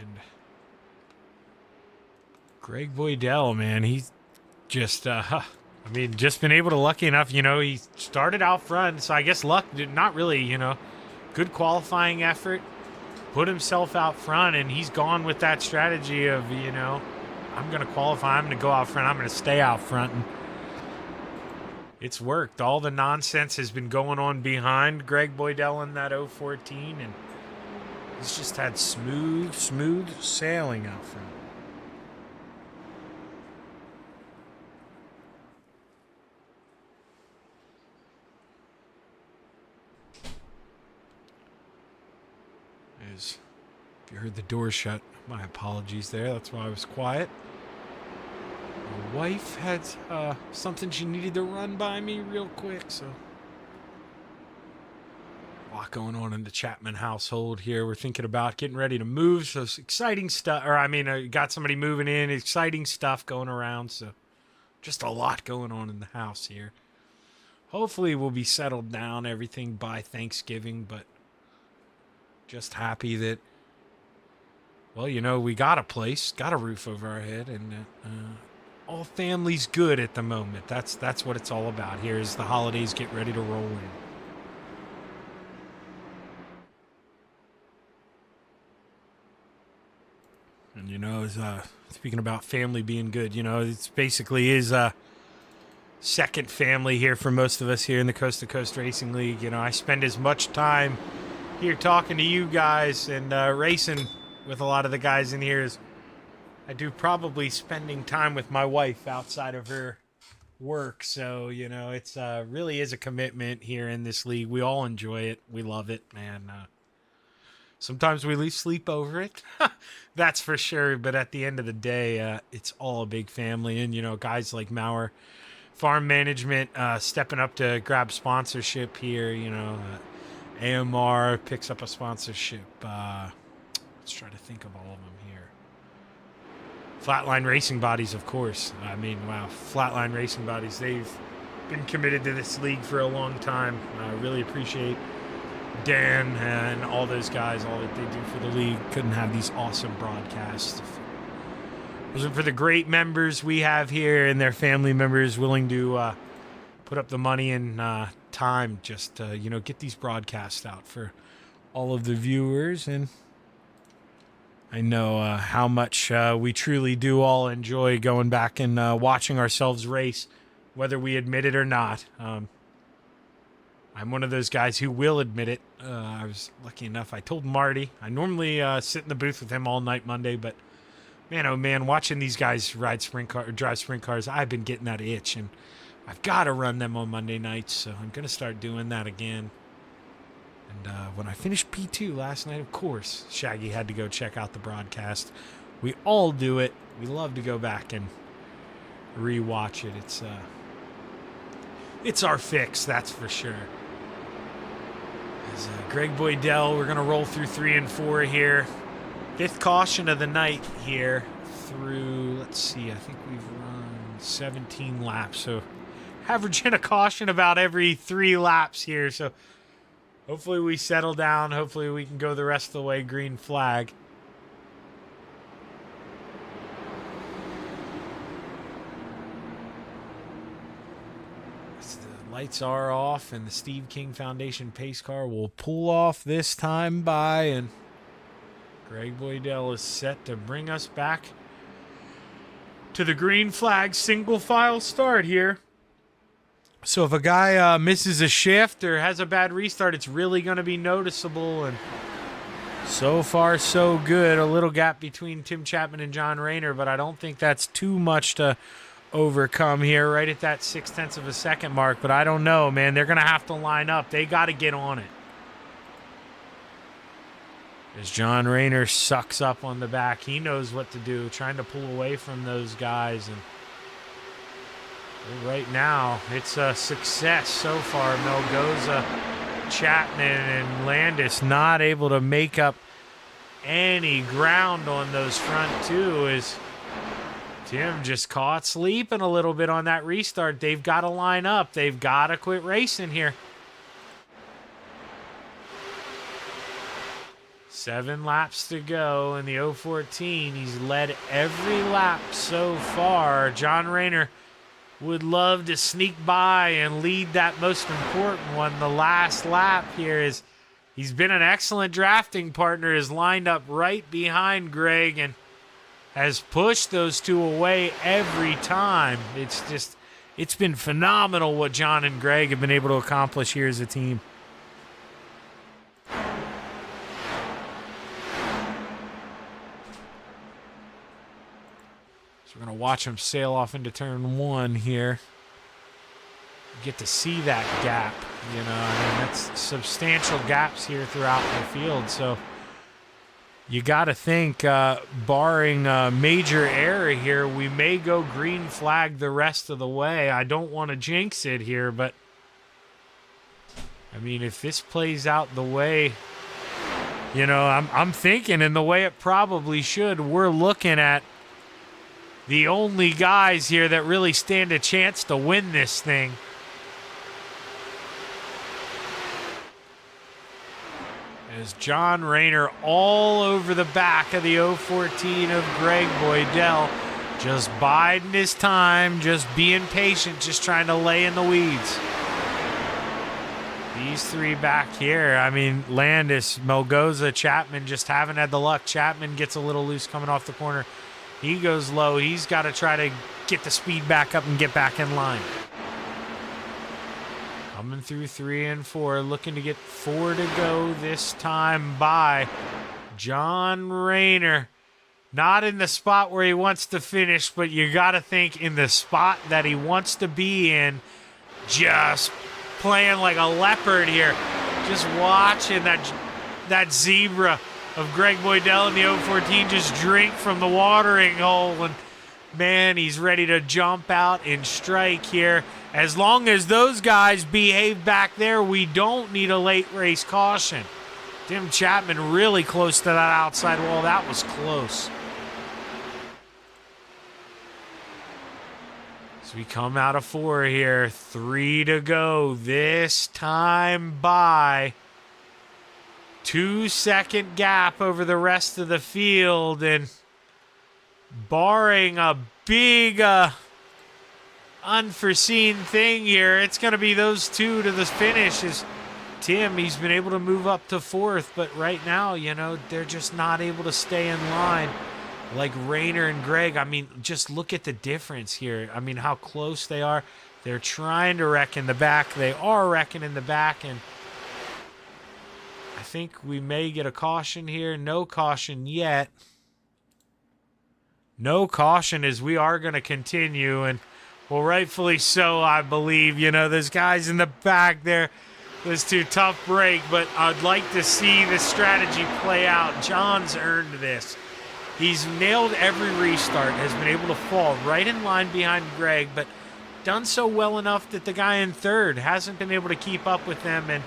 And Greg Boydell, man, he's just, just been able to lucky enough, he started out front, so I guess luck did not really, good qualifying effort, put himself out front, and he's gone with that strategy of, I'm going to qualify, I'm going to go out front, I'm going to stay out front. And it's worked. All the nonsense has been going on behind Greg Boydell in that 014, and he's just had smooth sailing out front. If you heard the door shut, my apologies there. That's why I was quiet. My wife had something she needed to run by me real quick, so lot going on in the Chapman household here. We're thinking about getting ready to move, so it's exciting stuff. Or, I mean, got somebody moving in, exciting stuff going around, so just a lot going on in the house here. Hopefully we'll be settled down, everything by Thanksgiving, but just happy that, well, you know, we got a place, got a roof over our head, and all family's good at the moment. That's what it's all about here as the holidays get ready to roll in. And, you know, speaking about family being good, you know, it's basically his second family here for most of us here in the Coast to Coast Racing League. You know, I spend as much time here talking to you guys and racing with a lot of the guys in here as I do probably spending time with my wife outside of her work. So, you know, it's really is a commitment here in this league. We all enjoy it. We love it, man. Sometimes we lose sleep over it. That's for sure. But at the end of the day, it's all a big family. And, you know, guys like Maurer Farm Management stepping up to grab sponsorship here. You know, AMR picks up a sponsorship. Let's try to think of all of them here. Flatline Racing Bodies, of course. I mean, wow, Flatline Racing Bodies. They've been committed to this league for a long time. I really appreciate Dan and all those guys, all that they do for the league. Couldn't have these awesome broadcasts if it wasn't for the great members we have here and their family members willing to put up the money and time just to, you know, get these broadcasts out for all of the viewers. And I know how much we truly do all enjoy going back and watching ourselves race, whether we admit it or not. I'm one of those guys who will admit it. I was lucky enough. I told Marty. I normally sit in the booth with him all night Monday, but man, oh man, watching these guys drive sprint cars, I've been getting that itch, and I've got to run them on Monday nights, so I'm going to start doing that again. And when I finished P2 last night, of course, Shaggy had to go check out the broadcast. We all do it. We love to go back and rewatch it. It's our fix, that's for sure. As Greg Boydell, we're going to roll through 3 and 4 here. 5th caution of the night here through, let's see, I think we've run 17 laps. So averaging a caution about every 3 laps here. So hopefully we settle down. Hopefully we can go the rest of the way green flag. Lights are off, and the Steve King Foundation pace car will pull off this time by, and Greg Boydell is set to bring us back to the green flag single file start here. So if a guy misses a shift or has a bad restart, it's really going to be noticeable, and so far so good. A little gap between Tim Chapman and John Rayner, but I don't think that's too much to overcome here, right at that 0.6 of a second mark. But I don't know, man. They're going to have to line up. They got to get on it. As John Rayner sucks up on the back, he knows what to do, trying to pull away from those guys. And right now, it's a success so far. Melgoza, Chapman, and Landis not able to make up any ground on those front two as Tim just caught sleeping a little bit on that restart. They've got to line up. They've got to quit racing here. 7 laps to go in the 014. He's led every lap so far. John Rayner would love to sneak by and lead that most important one, the last lap here. Is he's been an excellent drafting partner, is lined up right behind Greg and has pushed those two away every time. It's been phenomenal what John and Greg have been able to accomplish here as a team. So we're going to watch them sail off into turn 1 here. You get to see that gap, you know, I mean, that's substantial gaps here throughout the field. So you got to think, barring a major error here, we may go green flag the rest of the way. I don't want to jinx it here, but I mean, if this plays out the way, you know, I'm thinking in the way it probably should, we're looking at the only guys here that really stand a chance to win this thing. As John Rayner all over the back of the 014 of Greg Boydell, just biding his time, just being patient, just trying to lay in the weeds. These three back here, I mean, Landis, Melgoza, Chapman just haven't had the luck. Chapman gets a little loose coming off the corner. He goes low. He's got to try to get the speed back up and get back in line. Coming through 3 and 4, looking to get 4 to go this time by John Rayner. Not in the spot where he wants to finish, but you got to think in the spot that he wants to be in. Just playing like a leopard here. Just watching that zebra of Greg Boydell in the 014 just drink from the watering hole. And man, he's ready to jump out and strike here. As long as those guys behave back there, we don't need a late race caution. Tim Chapman really close to that outside wall. That was close. So we come out of 4 here. 3 to go. This time by 2-second gap over the rest of the field. And barring a big unforeseen thing here, it's going to be those 2 to the finish. Is Tim, he's been able to move up to 4th, but right now, you know, they're just not able to stay in line like Rayner and Greg. I mean, just look at the difference here. I mean, how close they are. They're trying to wreck in the back. They are wrecking in the back, and I think we may get a caution here. No caution yet. No caution, as we are going to continue, and well, rightfully so, I believe. You know, there's guys in the back there. This too tough break, but I'd like to see the strategy play out. John's earned this. He's nailed every restart, has been able to fall right in line behind Greg, but done so well enough that the guy in 3rd hasn't been able to keep up with them. And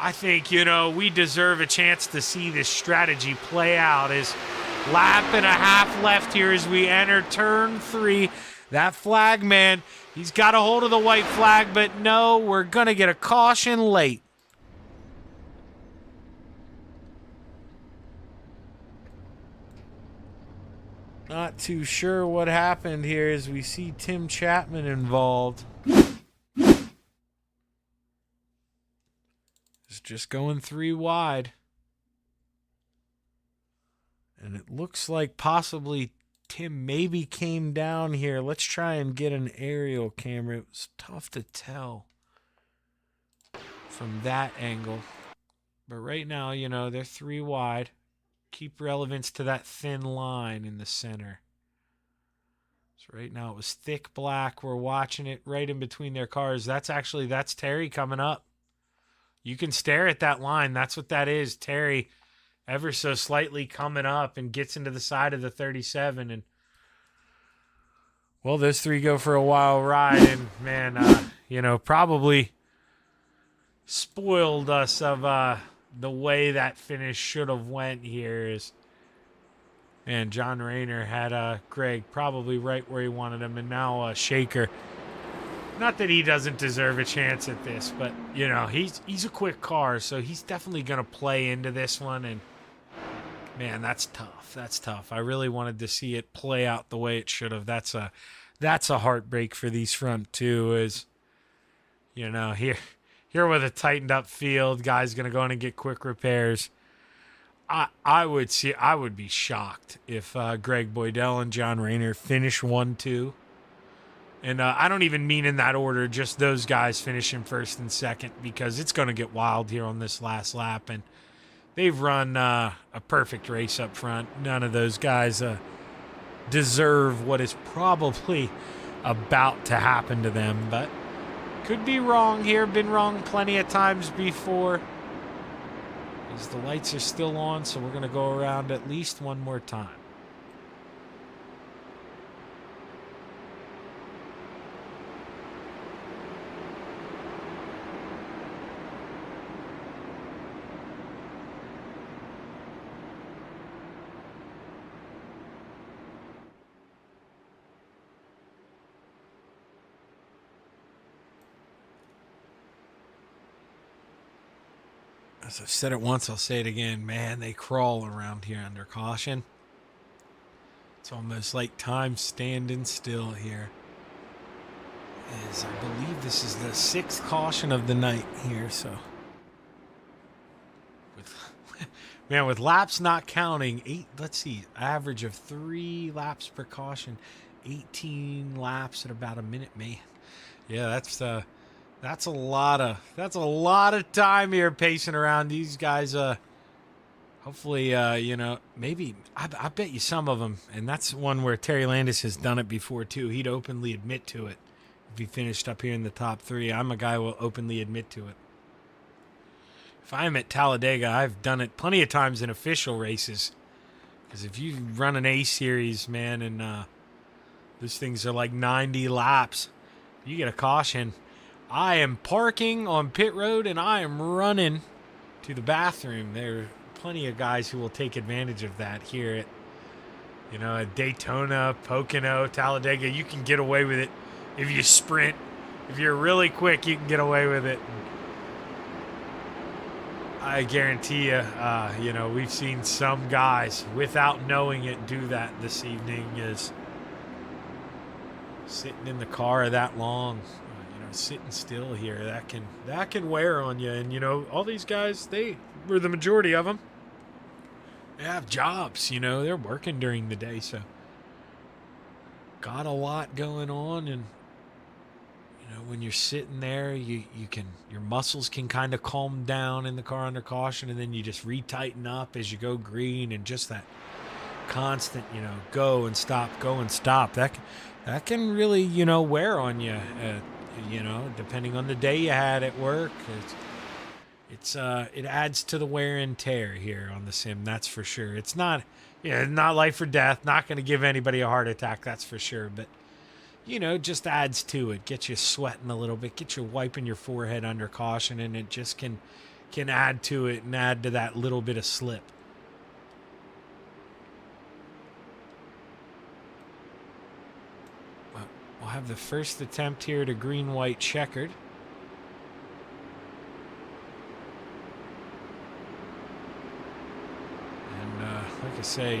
I think, you know, we deserve a chance to see this strategy play out. As lap and a half left here as we enter turn 3. That flag man, he's got a hold of the white flag, but no, we're going to get a caution late. Not too sure what happened here as we see Tim Chapman involved. It's just going 3 wide. And it looks like possibly Tim maybe came down here. Let's try and get an aerial camera. It was tough to tell from that angle. But right now, you know, they're 3 wide. Keep relevance to that thin line in the center. So right now it was thick black. We're watching it right in between their cars. That's Terry coming up. You can stare at that line. That's what that is. Terry ever so slightly coming up and gets into the side of the 37. And well, those 3 go for a wild ride. And man, you know, probably spoiled us of the way that finish should have went here. Is, and John Rayner had Greg probably right where he wanted him, and now Shaker. Not that he doesn't deserve a chance at this, but you know, he's a quick car, so he's definitely going to play into this one. And man, that's tough. That's tough. I really wanted to see it play out the way it should have. That's a heartbreak for these front 2. Is, you know, here with a tightened up field, guys going to go in and get quick repairs. I would be shocked if Greg Boydell and John Rayner finish 1-2. And I don't even mean in that order, just those guys finishing 1st and 2nd, because it's going to get wild here on this last lap. And they've run a perfect race up front. None of those guys deserve what is probably about to happen to them, but could be wrong here. Been wrong plenty of times before. As the lights are still on, so we're going to go around at least one more time. As I've said it once, I'll say it again. Man, they crawl around here under caution. It's almost like time standing still here. As I believe this is the 6th caution of the night here, so. With laps not counting, average of 3 laps per caution, 18 laps at about a minute, man. Yeah, that's a lot of time here pacing around. These guys, hopefully, maybe I bet you some of them, and that's one where Terry Landis has done it before too. He'd openly admit to it if he finished up here in the top 3. I'm a guy who will openly admit to it. If I'm at Talladega, I've done it plenty of times in official races. Because if you run an A series, man, and those things are like 90 laps, you get a caution. I am parking on pit road and I am running to the bathroom. There are plenty of guys who will take advantage of that here at Daytona, Pocono, Talladega. You can get away with it if you sprint. If you're really quick, you can get away with it. I guarantee you, we've seen some guys, without knowing it, do that this evening. Is sitting in the car that long, sitting still here. That can wear on you. And all these guys, they were the majority of them. They have jobs. They're working during the day, so got a lot going on. And when you're sitting there, your muscles can kind of calm down in the car under caution, and then you just retighten up as you go green, and just that constant, go and stop, go and stop. That can really, wear on you. Depending on the day you had at work, it adds to the wear and tear here on the sim. That's for sure. It's not life or death. Not going to give anybody a heart attack. That's for sure. But just adds to it. Get you sweating a little bit. Get you wiping your forehead under caution, and it just can add to it and add to that little bit of slip. We'll have the first attempt here to green-white checkered. And like I say,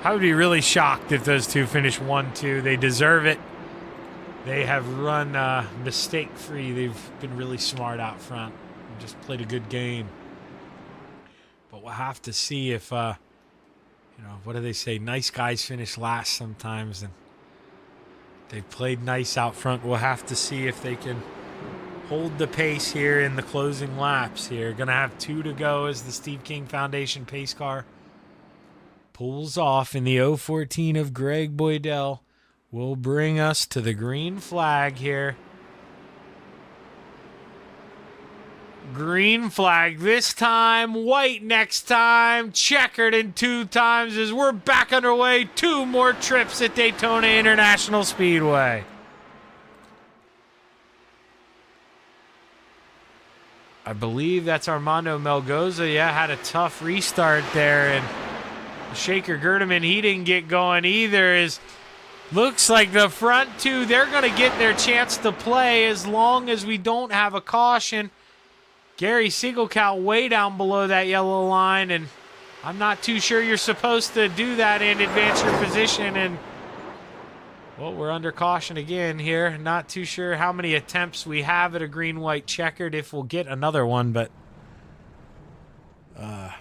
I would be really shocked if those two finish 1-2. They deserve it. They have run mistake-free. They've been really smart out front and just played a good game. But we'll have to see if, what do they say? Nice guys finish last sometimes, and they've played nice out front. We'll have to see if they can hold the pace here in the closing laps here. Going to have 2 to go as the Steve King Foundation pace car pulls off in the 014 of Greg Boydell. Will bring us to the green flag here. Green flag this time, white next time, checkered in 2 times as we're back underway. 2 more trips at Daytona International Speedway. I believe that's Armando Melgoza. Yeah, had a tough restart there, and Shaker Gerdeman, he didn't get going either. Looks like the front 2, they're going to get their chance to play as long as we don't have a caution. Gary Siegelkow way down below that yellow line, and I'm not too sure you're supposed to do that and advance your position. And, well, we're under caution again here. Not too sure how many attempts we have at a green-white checkered, if we'll get another one, but we'll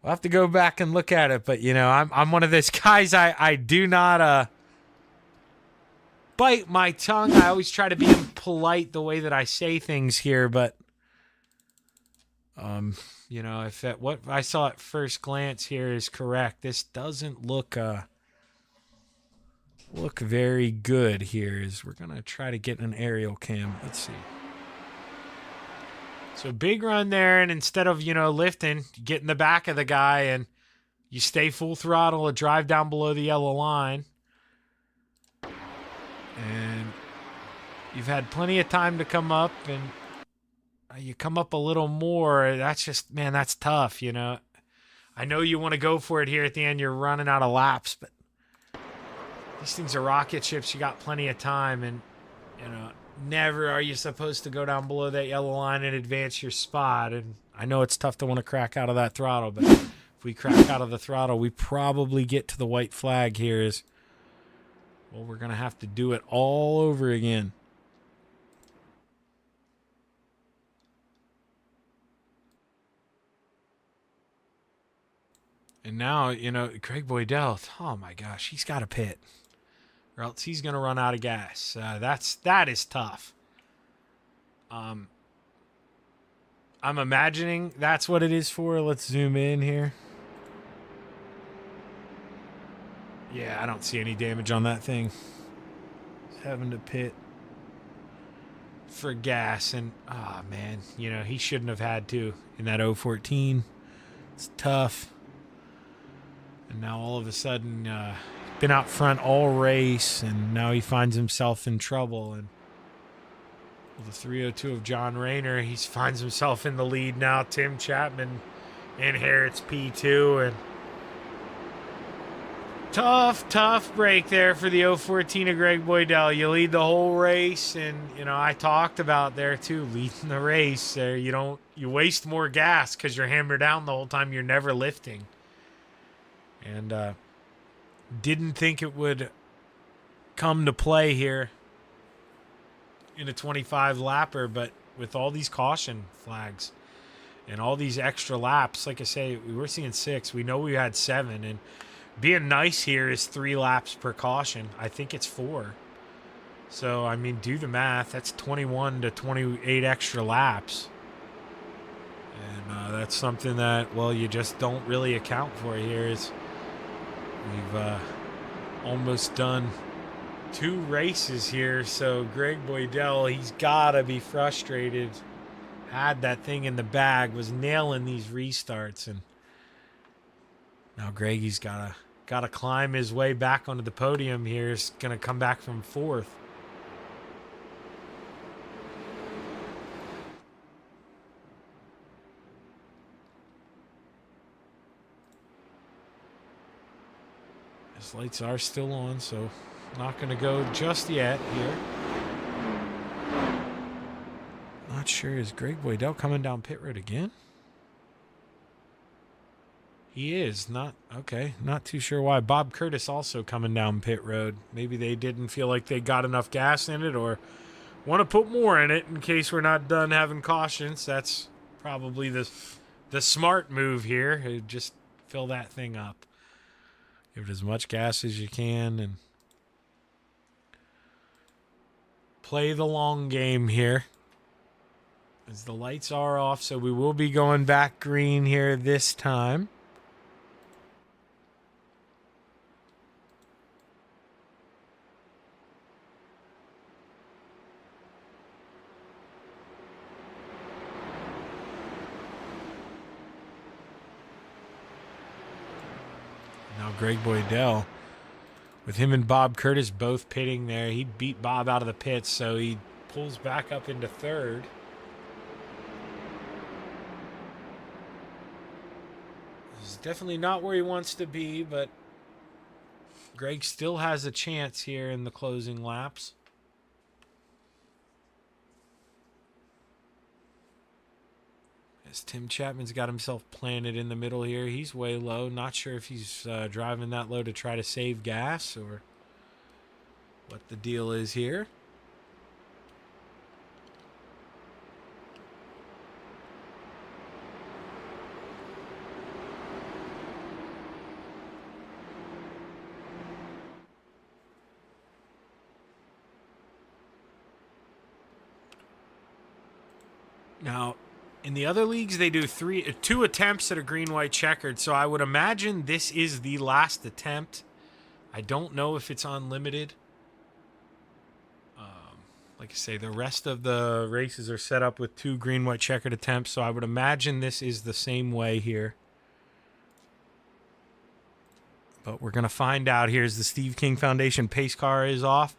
have to go back and look at it. But, I'm one of those guys, I do not bite my tongue. I always try to be polite the way that I say things here, but if what I saw at first glance here is correct, this doesn't look very good here. As we're gonna try to get an aerial cam. Let's see. So big run there, and instead of lifting, you get in the back of the guy and you stay full throttle and drive down below the yellow line. And you've had plenty of time to come up, and you come up a little more. That's just, man, that's tough, I know you want to go for it here at the end. You're running out of laps, but these things are rocket ships. You got plenty of time, and, never are you supposed to go down below that yellow line and advance your spot. And I know it's tough to want to crack out of that throttle, but if we crack out of the throttle, we probably get to the white flag here. Well, we're going to have to do it all over again. And now, you know, Greg Boydell, oh my gosh, he's got to pit. Or else he's going to run out of gas. That is tough. I'm imagining that's what it is for. Let's zoom in here. Yeah, I don't see any damage on that thing. He's having to pit for gas. And, oh man, you know, he shouldn't have had to in that 014. It's tough. And now all of a sudden, been out front all race, and now he finds himself in trouble. And with the 302 of John Rayner, he finds himself in the lead now. Tim Chapman inherits P2, and tough break there for the 014 of Greg Boydell. You lead the whole race, and you know I talked about there too, leading the race. There, you waste more gas because you're hammered down the whole time. You're never lifting. And didn't think it would come to play here in a 25 lapper, but with all these caution flags and all these extra laps, like I say, we were seeing 6. We know we had 7, and being nice here is 3 laps per caution. I think it's 4. So, I mean, do the math. That's 21 to 28 extra laps. And that's something that, well, you just don't really account for here. We've almost done 2 races here, so Greg Boydell, he's got to be frustrated. Had that thing in the bag, was nailing these restarts, and now Greggy's got to climb his way back onto the podium here. He's going to come back from 4th. His lights are still on, so not going to go just yet here. Not sure. Is Greg Boydell coming down pit road again? He is. Not too sure why. Bob Curtis also coming down pit road. Maybe they didn't feel like they got enough gas in it, or want to put more in it in case we're not done having cautions. That's probably the smart move here. Just fill that thing up. Give it as much gas as you can and play the long game here. As the lights are off, so we will be going back green here this time. Now Greg Boydell, with him and Bob Curtis both pitting there, he beat Bob out of the pits, so he pulls back up into 3rd. This is definitely not where he wants to be, but Greg still has a chance here in the closing laps. As Tim Chapman's got himself planted in the middle here. He's way low. Not sure if he's driving that low to try to save gas or what the deal is here. Now, in the other leagues, they do 2 attempts at a green-white checkered, so I would imagine this is the last attempt. I don't know if it's unlimited. Like I say, the rest of the races are set up with 2 green-white checkered attempts, so I would imagine this is the same way here. But we're going to find out here as the Steve King Foundation pace car is off,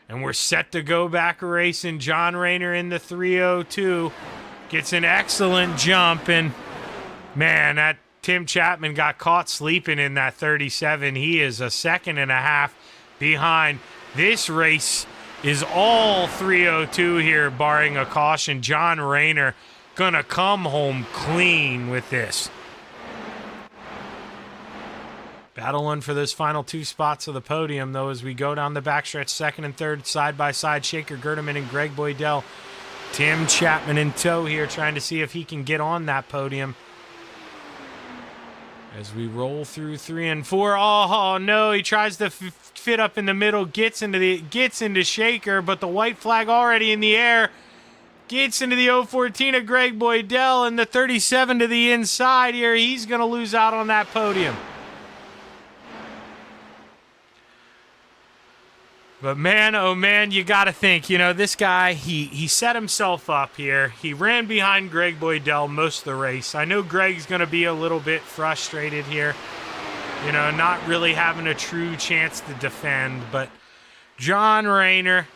and we're set to go back racing. John Rayner in the 302. Gets an excellent jump, and man, that Tim Chapman got caught sleeping in that 37. He is a 1.5 seconds behind. This race is all 302 here, barring a caution. John Rayner gonna come home clean with this. Battle on for those final 2 spots of the podium, though, as we go down the backstretch, second and third side by side. Shaker Gerdeman and Greg Boydell. Tim Chapman in tow here, trying to see if he can get on that podium. As we roll through 3 and 4. Oh no, he tries to fit up in the middle, gets into Shaker, but the white flag already in the air. Gets into the 014 of Greg Boydell, and the 37 to the inside here. He's going to lose out on that podium. But man, oh man, you got to think, this guy, he set himself up here. He ran behind Greg Boydell most of the race. I know Greg's going to be a little bit frustrated here, not really having a true chance to defend. But John Rayner,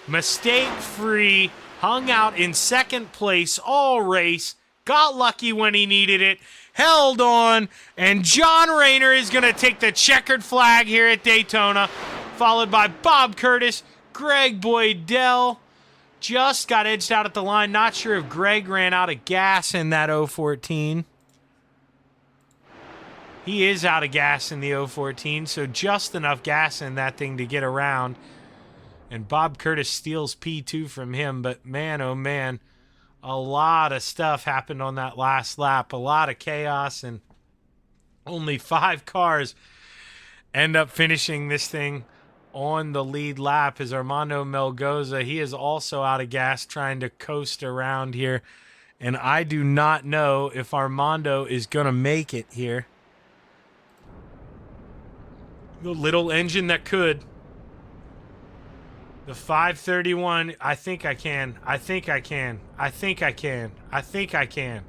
mistake-free, hung out in second place all race, got lucky when he needed it, held on, and John Rayner is going to take the checkered flag here at Daytona, followed by Bob Curtis. Greg Boydell just got edged out at the line. Not sure if Greg ran out of gas in that 014. He is out of gas in the 014, so just enough gas in that thing to get around. And Bob Curtis steals P2 from him, but man, oh man, a lot of stuff happened on that last lap. A lot of chaos, and only 5 cars end up finishing this thing on the lead lap. Is Armando Melgoza. He is also out of gas, trying to coast around here, and I do not know if Armando is going to make it here. The little engine that could. The 531, I think I can. I think I can. I think I can. I think I can.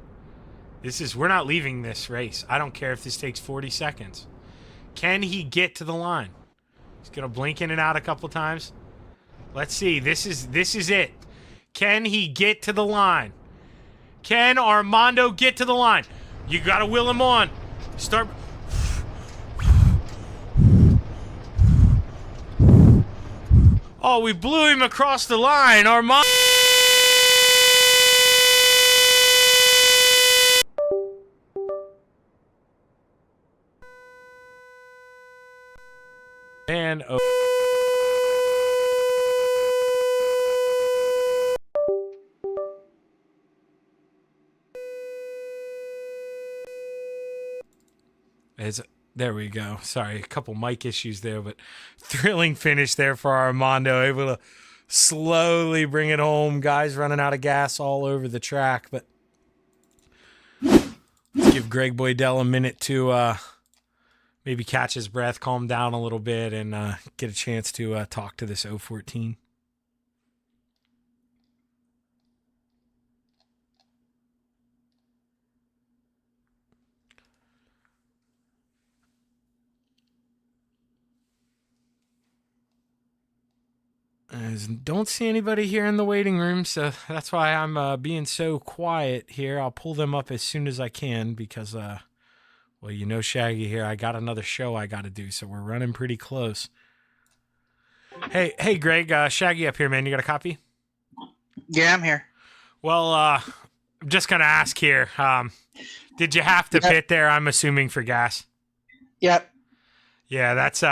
We're not leaving this race. I don't care if this takes 40 seconds. Can he get to the line? He's going to blink in and out a couple times. Let's see. This is it. Can he get to the line? Can Armando get to the line? You got to will him on. Start. Oh, we blew him across the line. Armando. Man, oh. There we go. Sorry, a couple mic issues there, but thrilling finish there for Armando. Able to slowly bring it home. Guys running out of gas all over the track, but let's give Greg Boydell a minute to maybe catch his breath, calm down a little bit, and get a chance to talk to this 014. Don't see anybody here in the waiting room, so that's why I'm being so quiet here. I'll pull them up as soon as I can because, well, Shaggy here, I got another show I got to do, so we're running pretty close. Hey, Greg, Shaggy up here, man. You got a copy?
Yeah, I'm here. Well,
I'm just going to ask here. Did you have to pit there, I'm assuming, for gas?
Yep.
Yeah, that's...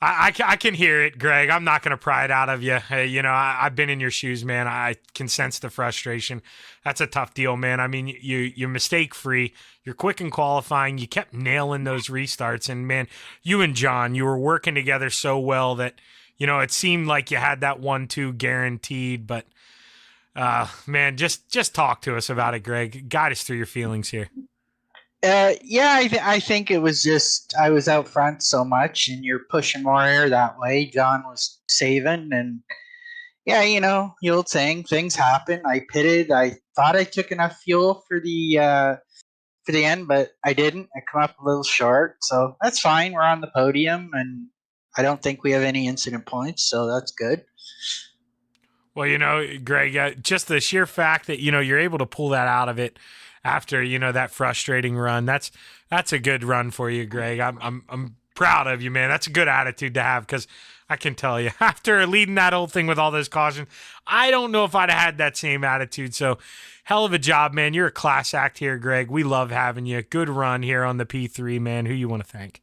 I can hear it, Greg. I'm not going to pry it out of you. Hey, I've been in your shoes, man. I can sense the frustration. That's a tough deal, man. I mean, you're mistake-free. You're quick in qualifying. You kept nailing those restarts. And, man, you and John, you were working together so well that, it seemed like you had that 1-2 guaranteed. But, man, just talk to us about it, Greg. Guide us through your feelings here.
I think it was just I was out front so much, and you're pushing more air that way. John was saving, and the old saying, things happen. I pitted. I thought I took enough fuel for the end, but I didn't. I come up a little short, so that's fine. We're on the podium, and I don't think we have any incident points, so that's good.
Well, Greg, just the sheer fact that you're able to pull that out of it after that frustrating run, that's a good run for you, Greg. I'm proud of you, man. That's a good attitude to have because I can tell you, after leading that whole thing with all those cautions, I don't know if I'd have had that same attitude. So, hell of a job, man. You're a class act here, Greg. We love having you. Good run here on the P3, man. Who you want to thank?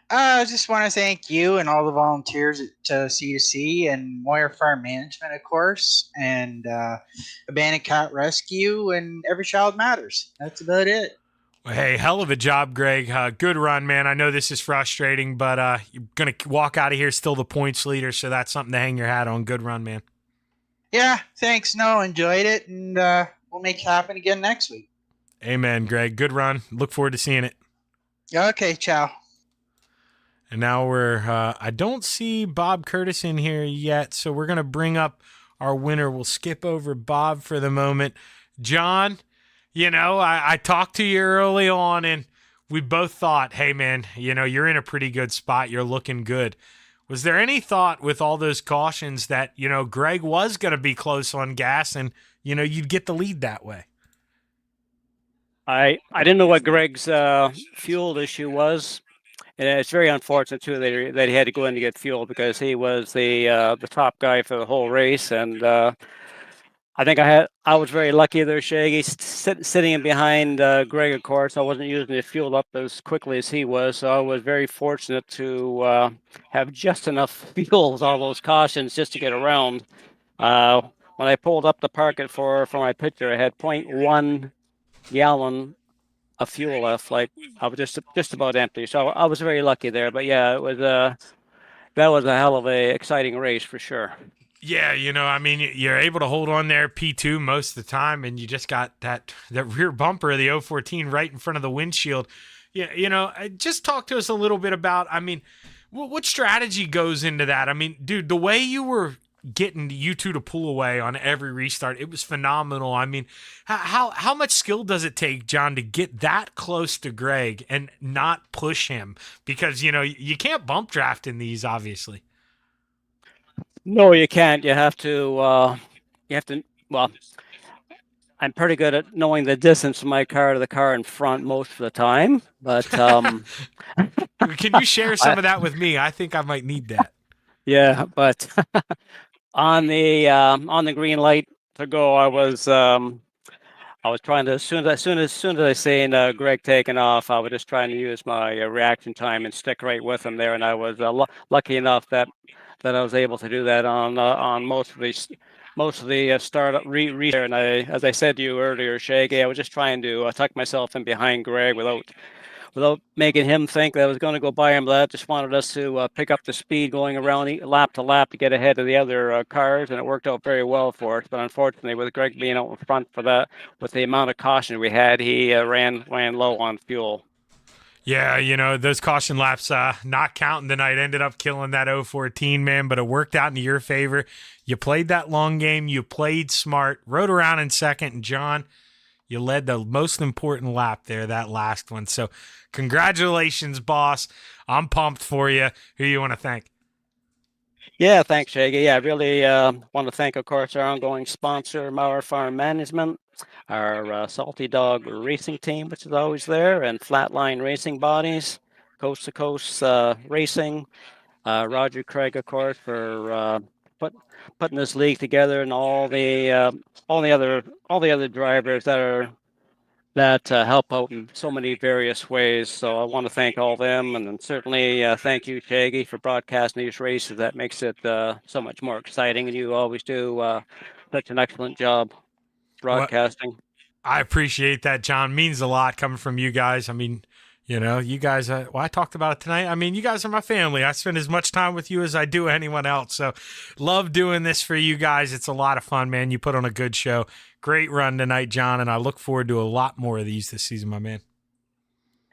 I just want to thank you and all the volunteers at C2C and Moyer Farm Management, of course, and Abandoned Cat Rescue and Every Child Matters. That's about it.
Well, hey, hell of a job, Greg. Good run, man. I know this is frustrating, but you're going to walk out of here still the points leader, so that's something to hang your hat on. Good run, man.
Yeah, thanks. No, enjoyed it, and we'll make it happen again next week.
Amen, Greg. Good run. Look forward to seeing it.
Okay, ciao.
And now I don't see Bob Curtis in here yet, so we're going to bring up our winner. We'll skip over Bob for the moment. John, I talked to you early on, and we both thought, hey, man, you're in a pretty good spot. You're looking good. Was there any thought with all those cautions that, Greg was going to be close on gas and, you'd get the lead that way?
I didn't know what Greg's fuel issue was. And it's very unfortunate too that he had to go in to get fuel because he was the top guy for the whole race, and I think I was very lucky there, Shaggy, sitting in behind Greg. Of course, I wasn't using the fuel up as quickly as he was, so I was very fortunate to have just enough fuel with all those cautions just to get around. When I pulled up the park for my picture, I had 0.1 gallon of fuel left. Like I was just about empty, so I was very lucky there. But yeah, it was that was a hell of a exciting race for sure.
Yeah, you're able to hold on there P2 most of the time, and you just got that rear bumper of the 014 right in front of the windshield. Yeah, just talk to us a little bit about, what strategy goes into that? Dude, the way you were getting you two to pull away on every restart, it was phenomenal. How much skill does it take, John, to get that close to Greg and not push him? Because, you can't bump draft in these, obviously.
No, you can't. You have to, well, I'm pretty good at knowing the distance from my car to the car in front most of the time, but
can you share some of that with me? I think I might need that.
Yeah, but on the green light to go, I was trying to as soon as I seen Greg taking off, I was just trying to use my reaction time and stick right with him there, and I was lucky enough that I was able to do that on most of the startup restart. And as I said to you earlier, Shaggy, I was just trying to tuck myself in behind Greg without making him think that I was going to go by him. But I just wanted us to pick up the speed going around lap to lap to get ahead of the other cars, and it worked out very well for us. But unfortunately, with Greg being out in front for that, with the amount of caution we had, he ran low on fuel.
Yeah, those caution laps not counting tonight ended up killing that 014, man, but it worked out into your favor. You played that long game. You played smart, rode around in second, and John, you led the most important lap there, that last one. So congratulations, boss. I'm pumped for you. Who you want to thank?
Yeah, thanks, Shaggy. Yeah, I really want to thank, of course, our ongoing sponsor, Mower Farm Management, our Salty Dog Racing Team, which is always there, and Flatline Racing Bodies, Coast to Coast Racing, Roger Craig, of course, for putting this league together, and all the other drivers that help out in so many various ways. So I want to thank all of them, and then certainly thank you, Shaggy, for broadcasting these races. That makes it so much more exciting, and you always do such an excellent job broadcasting.
Well, I appreciate that, John. Means a lot coming from you guys. You guys, I talked about it tonight. You guys are my family. I spend as much time with you as I do anyone else. So love doing this for you guys. It's a lot of fun, man. You put on a good show. Great run tonight, John, and I look forward to a lot more of these this season, my man.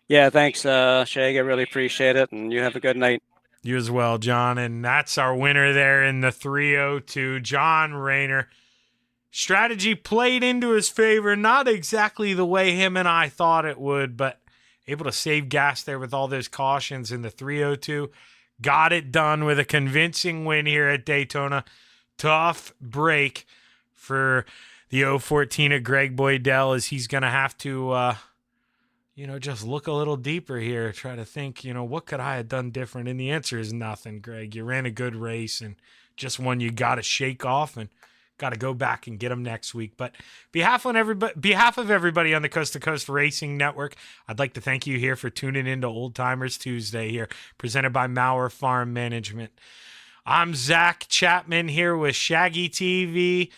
Yeah, thanks, Shag. I really appreciate it, and you have a good night.
You as well, John. And that's our winner there in the 302, John Rayner. Strategy played into his favor, not exactly the way him and I thought it would, but able to save gas there with all those cautions in the 302. Got it done with a convincing win here at Daytona. Tough break for the 014 of Greg Boydell, as he's going to have to just look a little deeper here, try to think, what could I have done different? And the answer is nothing, Greg. You ran a good race and just one you got to shake off and got to go back and get them next week. But behalf of everybody on the Coast to Coast Racing Network, I'd like to thank you here for tuning into Old Timers Tuesday here, presented by Maurer Farm Management. I'm Zach Chapman here with Shaggy TV.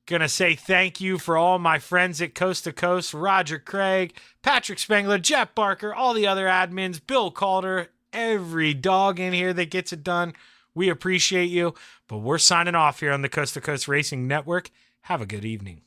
Gonna say thank you for all my friends at Coast to Coast, Roger Craig, Patrick Spengler, Jeff Barker, all the other admins, Bill Calder, every dog in here that gets it done. We appreciate you, but we're signing off here on the Coast to Coast Racing Network. Have a good evening.